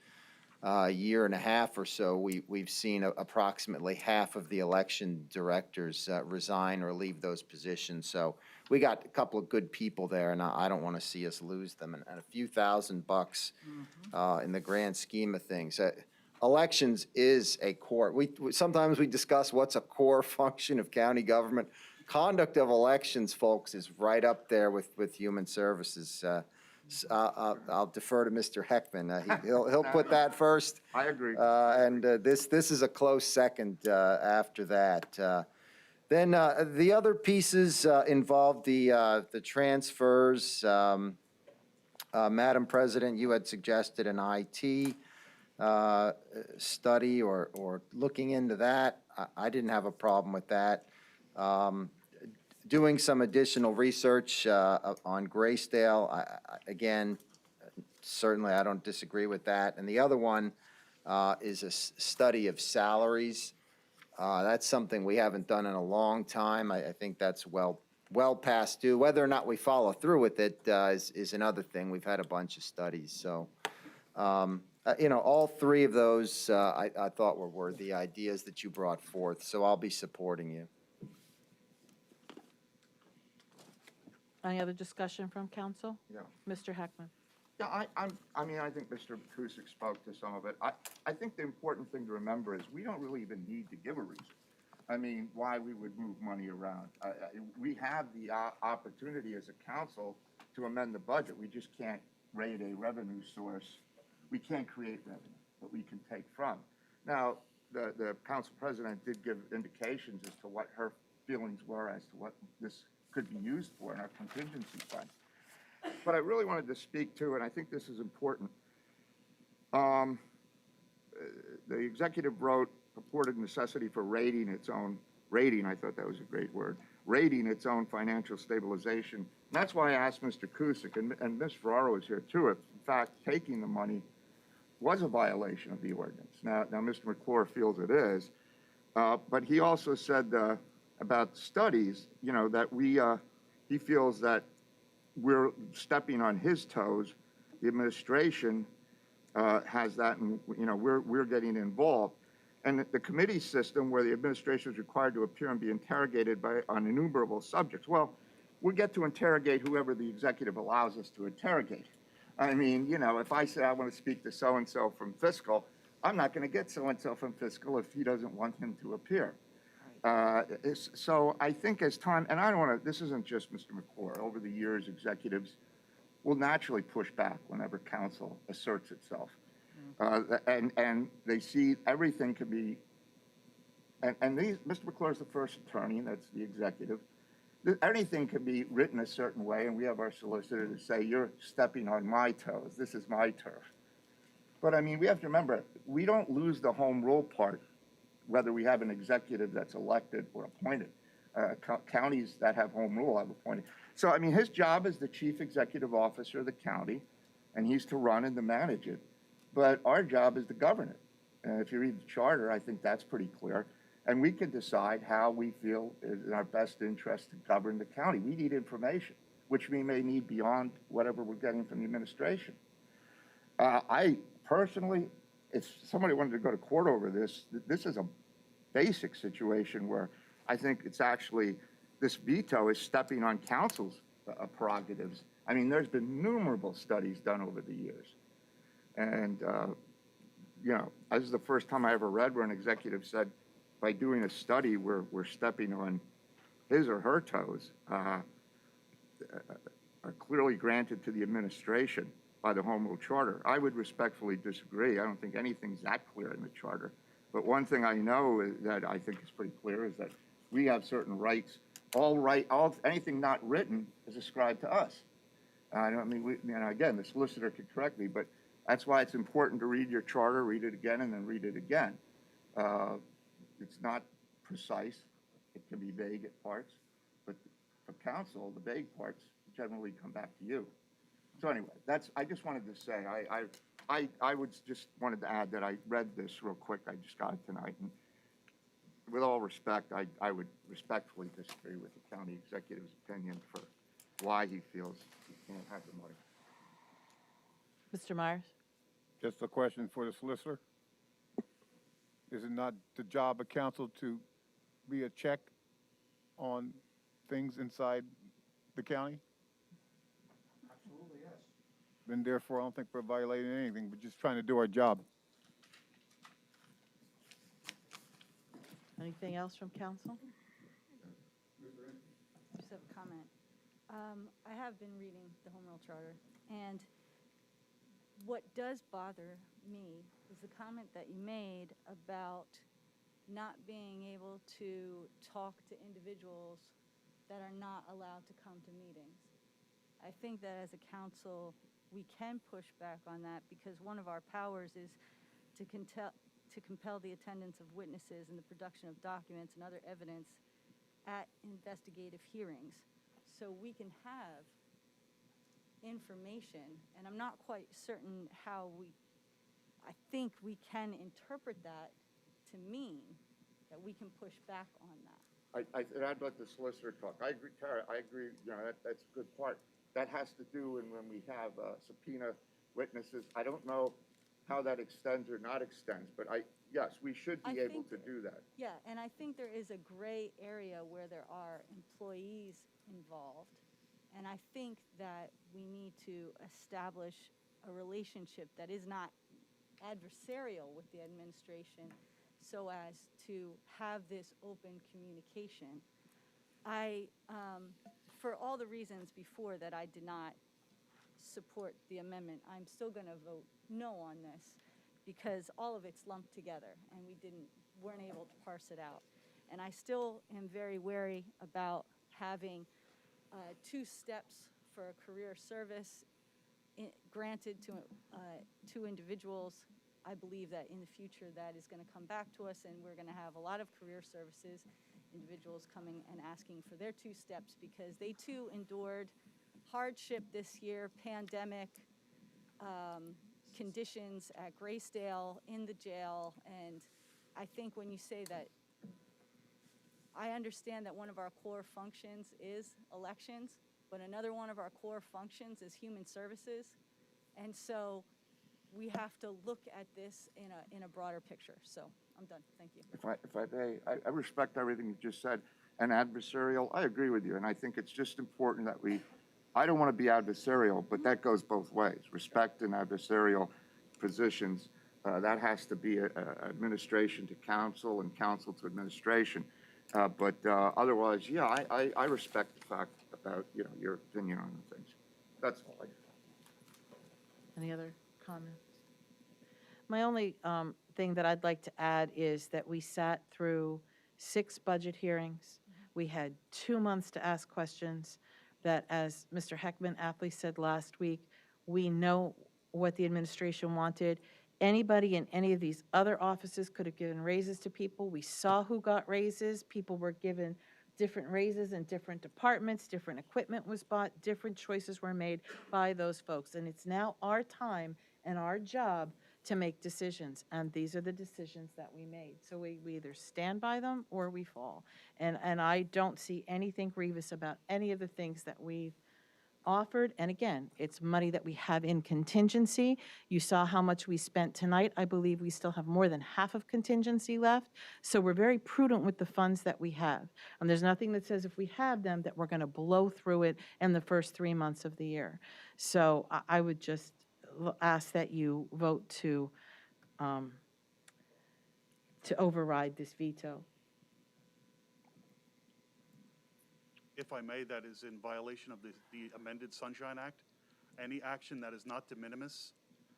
year and a half or so, we've seen approximately half of the election directors resign or leave those positions. So we got a couple of good people there, and I don't want to see us lose them. And a few $1,000 in the grand scheme of things. Elections is a core. Sometimes we discuss what's a core function of county government. Conduct of elections, folks, is right up there with human services. I'll defer to Mr. Heckman. He'll put that first. I agree. And this is a close second after that. Then the other pieces involved the transfers. Madam President, you had suggested an IT study or looking into that. I didn't have a problem with that. Doing some additional research on Graysdale, again, certainly, I don't disagree with that. And the other one is a study of salaries. That's something we haven't done in a long time. I think that's well past due. Whether or not we follow through with it is another thing. We've had a bunch of studies, so. All three of those I thought were worthy ideas that you brought forth, so I'll be supporting you. Any other discussion from council? Yeah. Mr. Heckman? Yeah, I mean, I think Mr. Kusick spoke to some of it. I think the important thing to remember is we don't really even need to give a reason. I mean, why we would move money around. We have the opportunity as a council to amend the budget. We just can't rate a revenue source. We can't create revenue, but we can take from. Now, the council president did give indications as to what her feelings were as to what this could be used for in our contingency fund. But I really wanted to speak to, and I think this is important. The executive wrote purported necessity for rating, I thought that was a great word, rating its own financial stabilization. And that's why I asked Mr. Kusick, and Ms. Ferraro is here too, if in fact taking the money was a violation of the ordinance. Now Mr. McClure feels it is, but he also said about studies, that he feels that we're stepping on his toes. The administration has that, and we're getting involved. And the committee system, where the administration is required to appear and be interrogated on innumerable subjects. Well, we get to interrogate whoever the executive allows us to interrogate. I mean, if I say I want to speak to so-and-so from fiscal, I'm not going to get so-and-so from fiscal if he doesn't want him to appear. So I think as time, and I don't want to, this isn't just Mr. McClure. Over the years, executives will naturally push back whenever council asserts itself. And they see everything could be, and Mr. McClure is the first attorney, that's the executive. Anything can be written a certain way, and we have our solicitor to say, you're stepping on my toes, this is my turf. But I mean, we have to remember, we don't lose the home rule part, whether we have an executive that's elected or appointed. Counties that have home rule have appointed. So, I mean, his job is the chief executive officer of the county, and he's to run and to manage it. But our job is to govern it. And if you read the charter, I think that's pretty clear. And we can decide how we feel is in our best interest to govern the county. We need information, which we may need beyond whatever we're getting from the administration. I personally, if somebody wanted to go to court over this, this is a basic situation where I think it's actually, this veto is stepping on council's prerogatives. I mean, there's been innumerable studies done over the years. And, this is the first time I ever read where an executive said, by doing a study, we're stepping on his or her toes, are clearly granted to the administration by the Home Rule Charter. I would respectfully disagree. I don't think anything's that clear in the charter. But one thing I know that I think is pretty clear is that we have certain rights. Anything not written is ascribed to us. Again, the solicitor could correct me, but that's why it's important to read your charter, read it again, and then read it again. It's not precise. It can be vague at parts, but for council, the vague parts generally come back to you. So anyway, I just wanted to say, I would just wanted to add that I read this real quick. I just got it tonight. And with all respect, I would respectfully disagree with the county executive's opinion for why he feels he can't have the money. Mr. Myers? Just a question for the solicitor. Is it not the job of council to be a check on things inside the county? Absolutely, yes. Then therefore, I don't think we're violating anything. We're just trying to do our job. Anything else from council? Just have a comment. I have been reading the Home Rule Charter, and what does bother me is the comment that you made about not being able to talk to individuals that are not allowed to come to meetings. I think that as a council, we can push back on that because one of our powers is to compel the attendance of witnesses and the production of documents and other evidence at investigative hearings. So we can have information, and I'm not quite certain how I think we can interpret that to mean that we can push back on that. I'd let the solicitor talk. I agree, Tara, I agree, that's a good part. That has to do when we have subpoena witnesses. I don't know how that extends or not extends, but yes, we should be able to do that. Yeah, and I think there is a gray area where there are employees involved, and I think that we need to establish a relationship that is not adversarial with the administration so as to have this open communication. For all the reasons before that I did not support the amendment, I'm still going to vote no on this because all of it's lumped together and weren't able to parse it out. And I still am very wary about having 2 steps for a career service granted to individuals. I believe that in the future that is going to come back to us, and we're going to have a lot of career services individuals coming and asking for their 2 steps because they too endured hardship this year, pandemic, conditions at Graysdale, in the jail. And I think when you say that, I understand that one of our core functions is elections, but another one of our core functions is human services. And so we have to look at this in a broader picture. So I'm done. Thank you. If I may, I respect everything you just said. And adversarial, I agree with you. And I think it's just important that I don't want to be adversarial, but that goes both ways. Respect and adversarial positions, that has to be administration to council and council to administration. But otherwise, yeah, I respect the fact about, your opinion on the things. That's all. Any other comments? My only thing that I'd like to add is that we sat through 6 budget hearings. We had 2 months to ask questions that, as Mr. Heckman aptly said last week, we know what the administration wanted. Anybody in any of these other offices could have given raises to people. We saw who got raises. People were given different raises in different departments, different equipment was bought, different choices were made by those folks. And it's now our time and our job to make decisions, and these are the decisions that we made. So we either stand by them or we fall. And I don't see anything grievous about any of the things that we've offered. And again, it's money that we have in contingency. You saw how much we spent tonight. I believe we still have more than half of contingency left. So we're very prudent with the funds that we have. And there's nothing that says if we have them that we're going to blow through it in the first 3 months of the year. So I would just ask that you vote to override this veto. If I may, that is in violation of the amended Sunshine Act. Any action that is not de minimis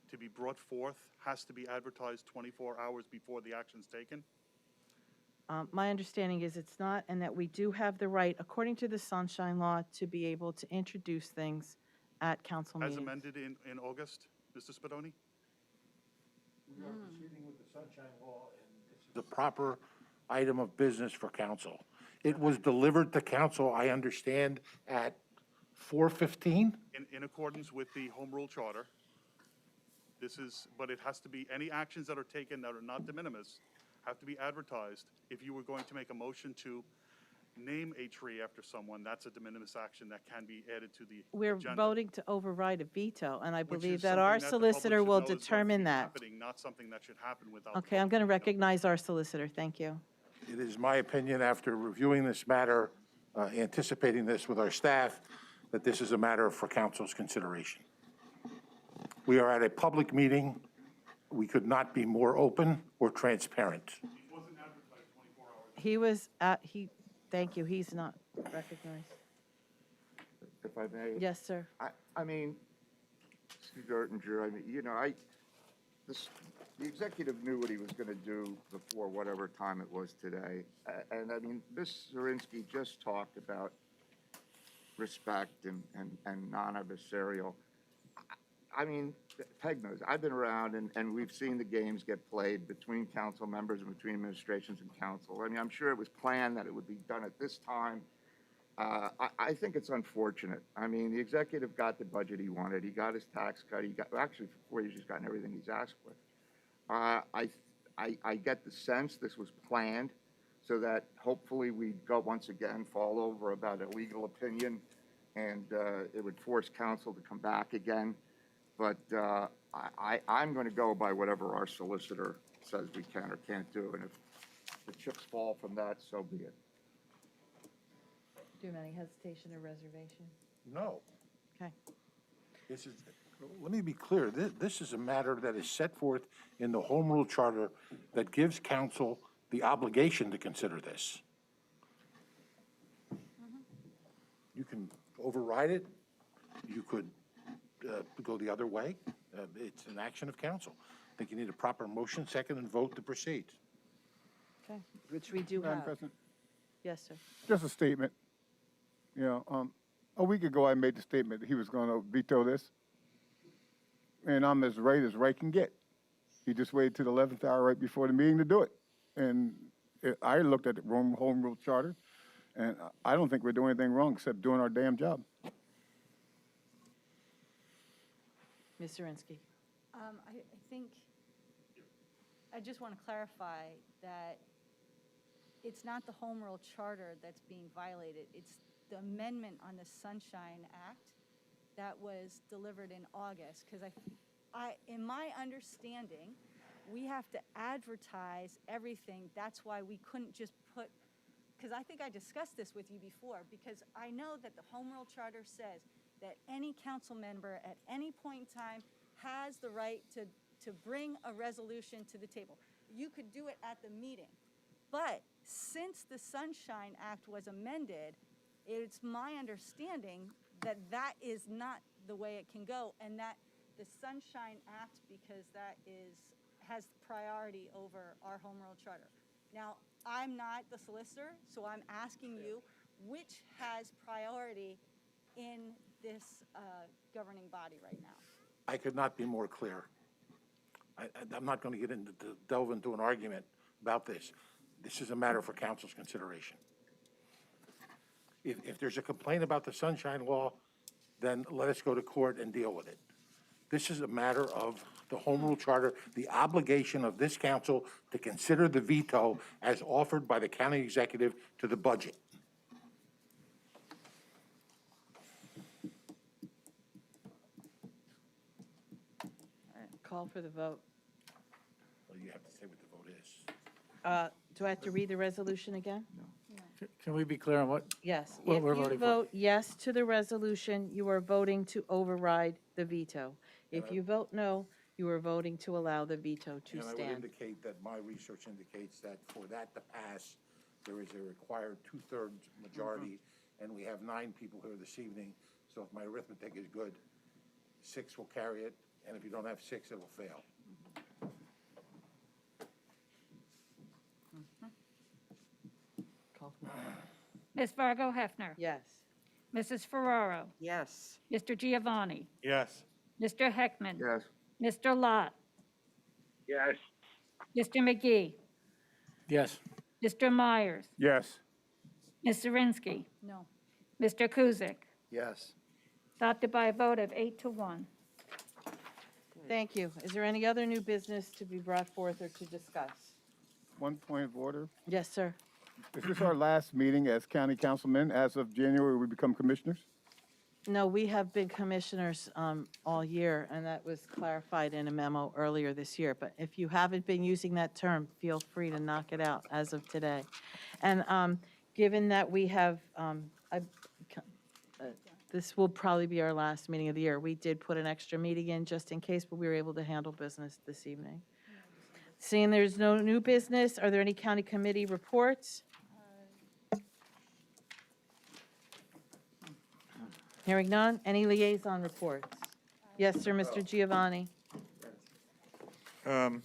to be brought forth has to be advertised 24 hours before the action is taken. My understanding is it's not, and that we do have the right, according to the Sunshine Law, to be able to introduce things at council meetings. As amended in August, Mr. Spadoni? We are proceeding with the Sunshine Law, and this is the proper item of business for council. It was delivered to council, I understand, at 4:15? In accordance with the Home Rule Charter. But it has to be, any actions that are taken that are not de minimis have to be advertised. If you were going to make a motion to name a tree after someone, that's a de minimis action that can be added to the We're agenda. voting to override a veto, and I Which believe is that something our that the public solicitor should will know is going to determine be that. happening, not something that should happen without. Okay, I'm going to recognize our solicitor. Thank you. It is my opinion, after reviewing this matter, anticipating this with our staff, that this is a matter for council's consideration. We are at a public meeting. We could not be more open or transparent. He was thank you, he's not recognized. If I may. Yes, sir. I mean, Mr. Gertinger, the executive knew what he was going to do before whatever time it was today. And I mean, Ms. Zirinsky just talked about respect and non-adversarial. I mean, Peg knows, I've been around and we've seen the games get played between council members and between administrations and council. I mean, I'm sure it was planned that it would be done at this time. I think it's unfortunate. I mean, the executive got the budget he wanted. He got his tax cut. He got, actually, for 4 years, he's gotten everything he's asked for. I get the sense this was planned so that hopefully we'd go once again fall over about a legal opinion and it would force council to come back again. But I'm going to go by whatever our solicitor says we can or can't do. And if the chips fall from that, so be it. Do you have any hesitation or reservation? No. Okay. This is, let me be clear, this is a matter that is set forth in the Home Rule Charter that gives council the obligation to consider this. You can override it, you could go the other way. It's an action of council. I think you need a proper motion, second, and vote to proceed. Okay, which we do Madam have. President, Yes, sir. just a statement. You know, a week ago, I made the statement that he was going to veto this, and I'm as right can get. He just waited to the 11th hour right before the meeting to do it. And I looked at the Home Rule Charter, and I don't think we're doing anything wrong except doing our damn job. Ms. Zirinsky. I think, I just want to clarify that it's not the Home Rule Charter that's being violated. It's the amendment on the Sunshine Act that was delivered in August. Because in my understanding, we have to advertise everything. That's why we couldn't just put, because I think I discussed this with you before, because I know that the Home Rule Charter says that any council member at any point in time has the right to bring a resolution to the table. You could do it at the meeting. But since the Sunshine Act was amended, it's my understanding that that is not the way it can go, and that the Sunshine Act, because that has priority over our Home Rule Charter. Now, I'm not the solicitor, so I'm asking you, which has priority in this governing body right now? I could not be more clear. I'm not going to delve into an argument about this. This is a matter for council's consideration. If there's a complaint about the Sunshine Law, then let us go to court and deal with it. This is a matter of the Home Rule Charter, the obligation of this council to consider the veto as offered by the county executive to the budget. Call for the vote. Well, you have to say what the vote is. Do I have to read the resolution again? Can we be clear on what? Yes. What If we're you voting for? vote yes to the resolution, you are voting to override the veto. If you vote no, you are voting to allow the veto to And I would stand. indicate that my research indicates that for that to pass, there is a required two-thirds majority, and we have 9 people here this evening, so if my arithmetic is good, 6 will carry it, and if you don't have 6, it'll fail. Call for the vote. Ms. Fargo Hefner. Yes. Mrs. Ferraro. Yes. Mr. Giovanni. Yes. Mr. Heckman. Yes. Mr. Lott. Yes. Mr. McGee. Yes. Mr. Myers. Yes. Ms. Zirinsky. No. Mr. Kuzic. Yes. Adopted by a vote of 8-1. Thank you. Is there any other new business to be brought forth or to discuss? One point of order. Yes, sir. Is this our last meeting as county councilmen? As of January, we become commissioners? No, we have been commissioners all year, and that was clarified in a memo earlier this year. But if you haven't been using that term, feel free to knock it out as of today. And given that we have, this will probably be our last meeting of the year. We did put an extra meeting in just in case, but we were able to handle business this evening. Seeing there's no new business, are there any county committee reports? Hearing none. Any liaison reports? Yes, sir, Mr. Giovanni. The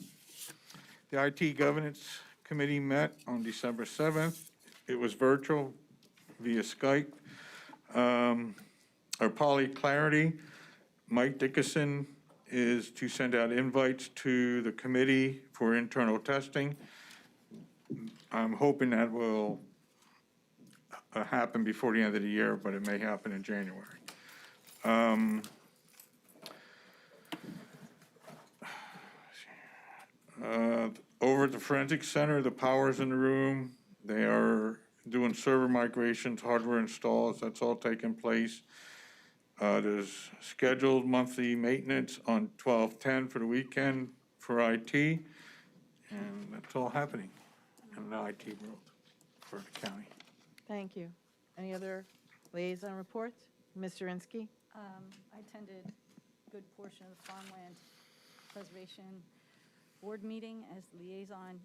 IT Governance Committee met on December 7th. It was virtual via Skype. Our Poly Clarity, Mike Dickinson is to send out invites to the committee for internal testing. I'm hoping that will happen before the end of the year, but it may happen in January. Over at the Forensic Center, the power's in the room. They are doing server migrations, hardware installs, that's all taking place. There's scheduled monthly maintenance on 12/10 for the weekend for IT, and that's all happening in the IT world for the county. Thank you. Any other liaison reports? Ms. Zirinsky? I attended a good portion of the Farmland Preservation Board meeting as liaison.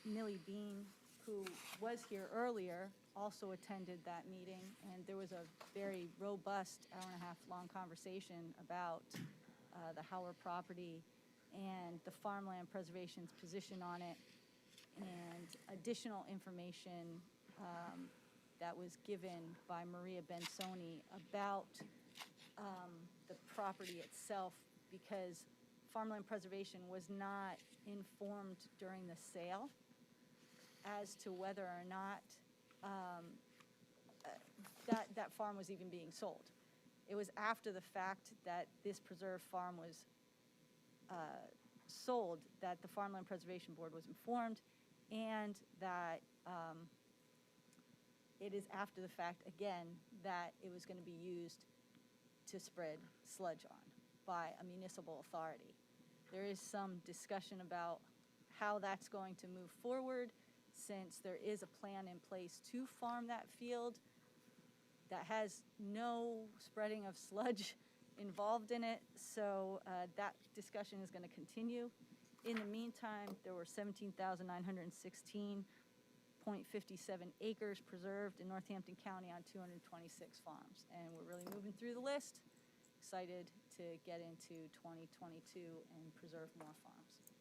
Millie Bean, who was here earlier, also attended that meeting, and there was a very robust hour-and-a-half long conversation about the Howard property and the Farmland Preservation's position on it, and additional information that was given by Maria Bensoni about the property itself, because Farmland Preservation was not informed during the sale as to whether or not that farm was even being sold. It was after the fact that this preserved farm was sold that the Farmland Preservation Board was informed, and that it is after the fact, again, that it was going to be used to spread sludge on by a municipal authority. There is some discussion about how that's going to move forward, since there is a plan in place to farm that field that has no spreading of sludge involved in it. So that discussion is going to continue. In the meantime, there were 17,916.57 acres preserved in Northampton County on 226 farms. And we're really moving through the list. Excited to get into 2022 and preserve more farms.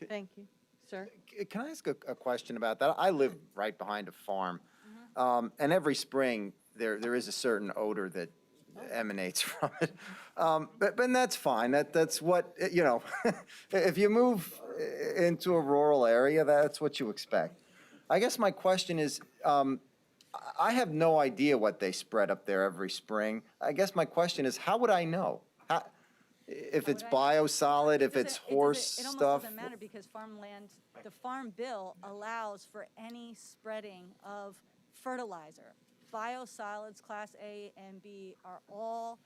Thank you. Sir? Can I ask a question about that? I live right behind a farm, and every spring, there is a certain odor that emanates from it. But that's fine. That's what, you know, if you move into a rural area, that's what you expect. I guess my question is, I have no idea what they spread up there every spring. I guess my question is, how would I know? If it's biosolid, if it's horse It almost stuff? doesn't matter, because farmland, the Farm Bill allows for any spreading of fertilizer. Biosolids, Class A and B, are all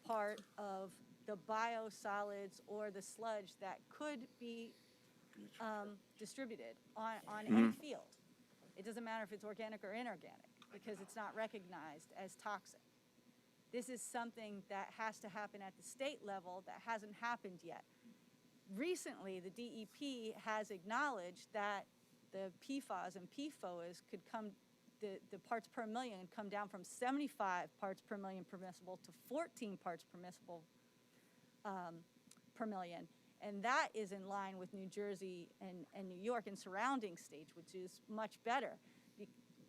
part of the biosolids or the sludge that could be distributed on any field. It doesn't matter if it's organic or inorganic, because it's not recognized as toxic. This is something that has to happen at the state level that hasn't happened yet. Recently, the DEP has acknowledged that the PFAS and PFOAs could come, the parts per million come down from 75 parts per million permissible to 14 parts permissible per million. And that is in line with New Jersey and New York and surrounding states, which is much better.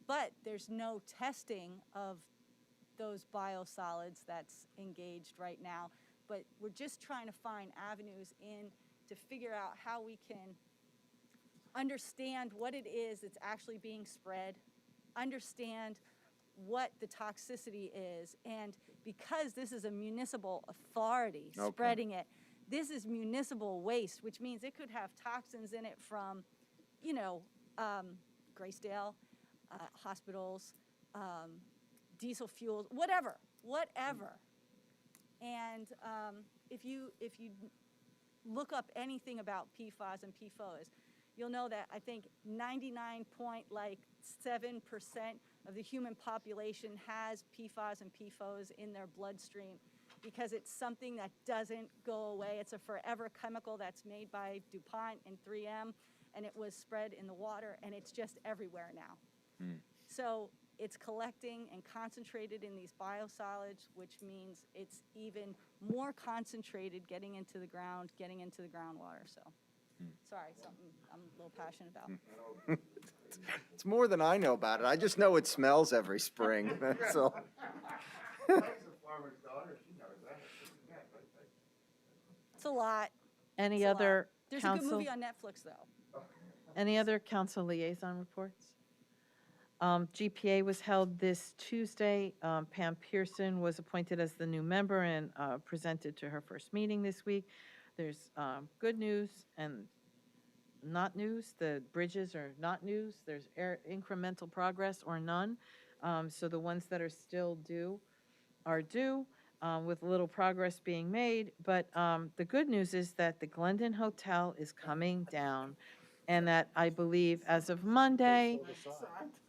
But there's no testing of those biosolids that's engaged right now. But we're just trying to find avenues to figure out how we can understand what it is that's actually being spread, understand what the toxicity is, and because this is a municipal authority spreading it, this is municipal waste, which means it could have toxins in it from, you know, Graysdale, hospitals, diesel fuels, whatever. And if you look up anything about PFAS and PFOAs, you'll know that I think 99.7% of the human population has PFAS and PFOAs in their bloodstream, because it's something that doesn't go away. It's a forever chemical that's made by DuPont and 3M, and it was spread in the water, and it's just everywhere now. So it's collecting and concentrated in these biosolids, which means it's even more concentrated getting into the ground, getting into the groundwater. So, sorry, something I'm a little passionate about. It's more than I know about it. I just know it smells every spring, that's all. It's a lot. Any It's a other lot. There's a good council? movie on Netflix, though. Any other council liaison reports? GPA was held this Tuesday. Pam Pearson was appointed as the new member and presented to her first meeting this week. There's good news and not news. The bridges are not news. There's incremental progress or none. So the ones that are still due are due, with little progress being made. But the good news is that the Glendon Hotel is coming down, and that I believe as of Monday,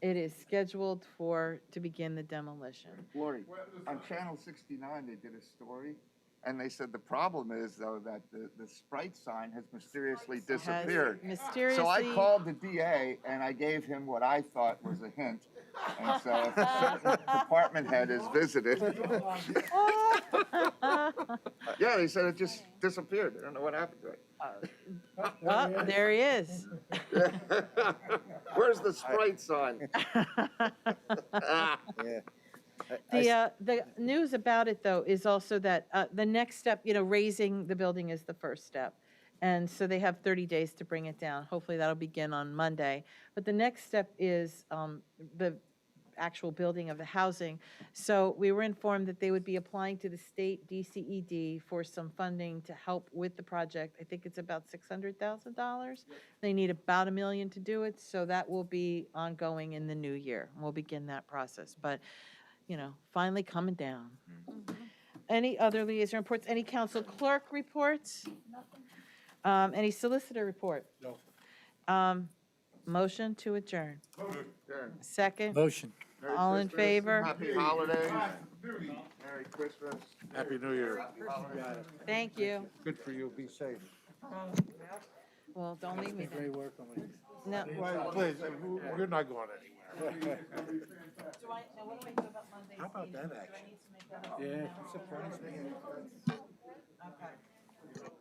it is scheduled to begin the demolition. Lori, on Channel 69, they did a story, and they said the problem is, though, that the Sprite sign has mysteriously disappeared. So I called the DA, and I gave him what I thought was a hint. And so if a certain department head is visited. Yeah, they said it just disappeared. I don't know what happened to it. Oh, there he is. Where's the Sprite sign? The news about it, though, is also that the next step, raising the building is the first step. And so they have 30 days to bring it down. Hopefully that'll begin on Monday. But the next step is the actual building of the housing. So we were informed that they would be applying to the state DCED for some funding to help with the project. I think it's about $600,000. They need about $1 million to do it. So that will be ongoing in the new year. We'll begin that process. But finally coming down. Any other liaison reports? Any council clerk reports? Any solicitor report? No. Motion to adjourn. Sure. Second? Motion. Merry All in Christmas, favor? Happy holidays. Merry Christmas. Happy New Year. Happy holidays. Thank you. Good for you. Be safe. Well, don't leave me there. Great work on it. No. Well, please, we're not going anywhere. What do I do about Monday's How about meeting? that Do I action? need to make that up Yeah, now? surprised me. Okay.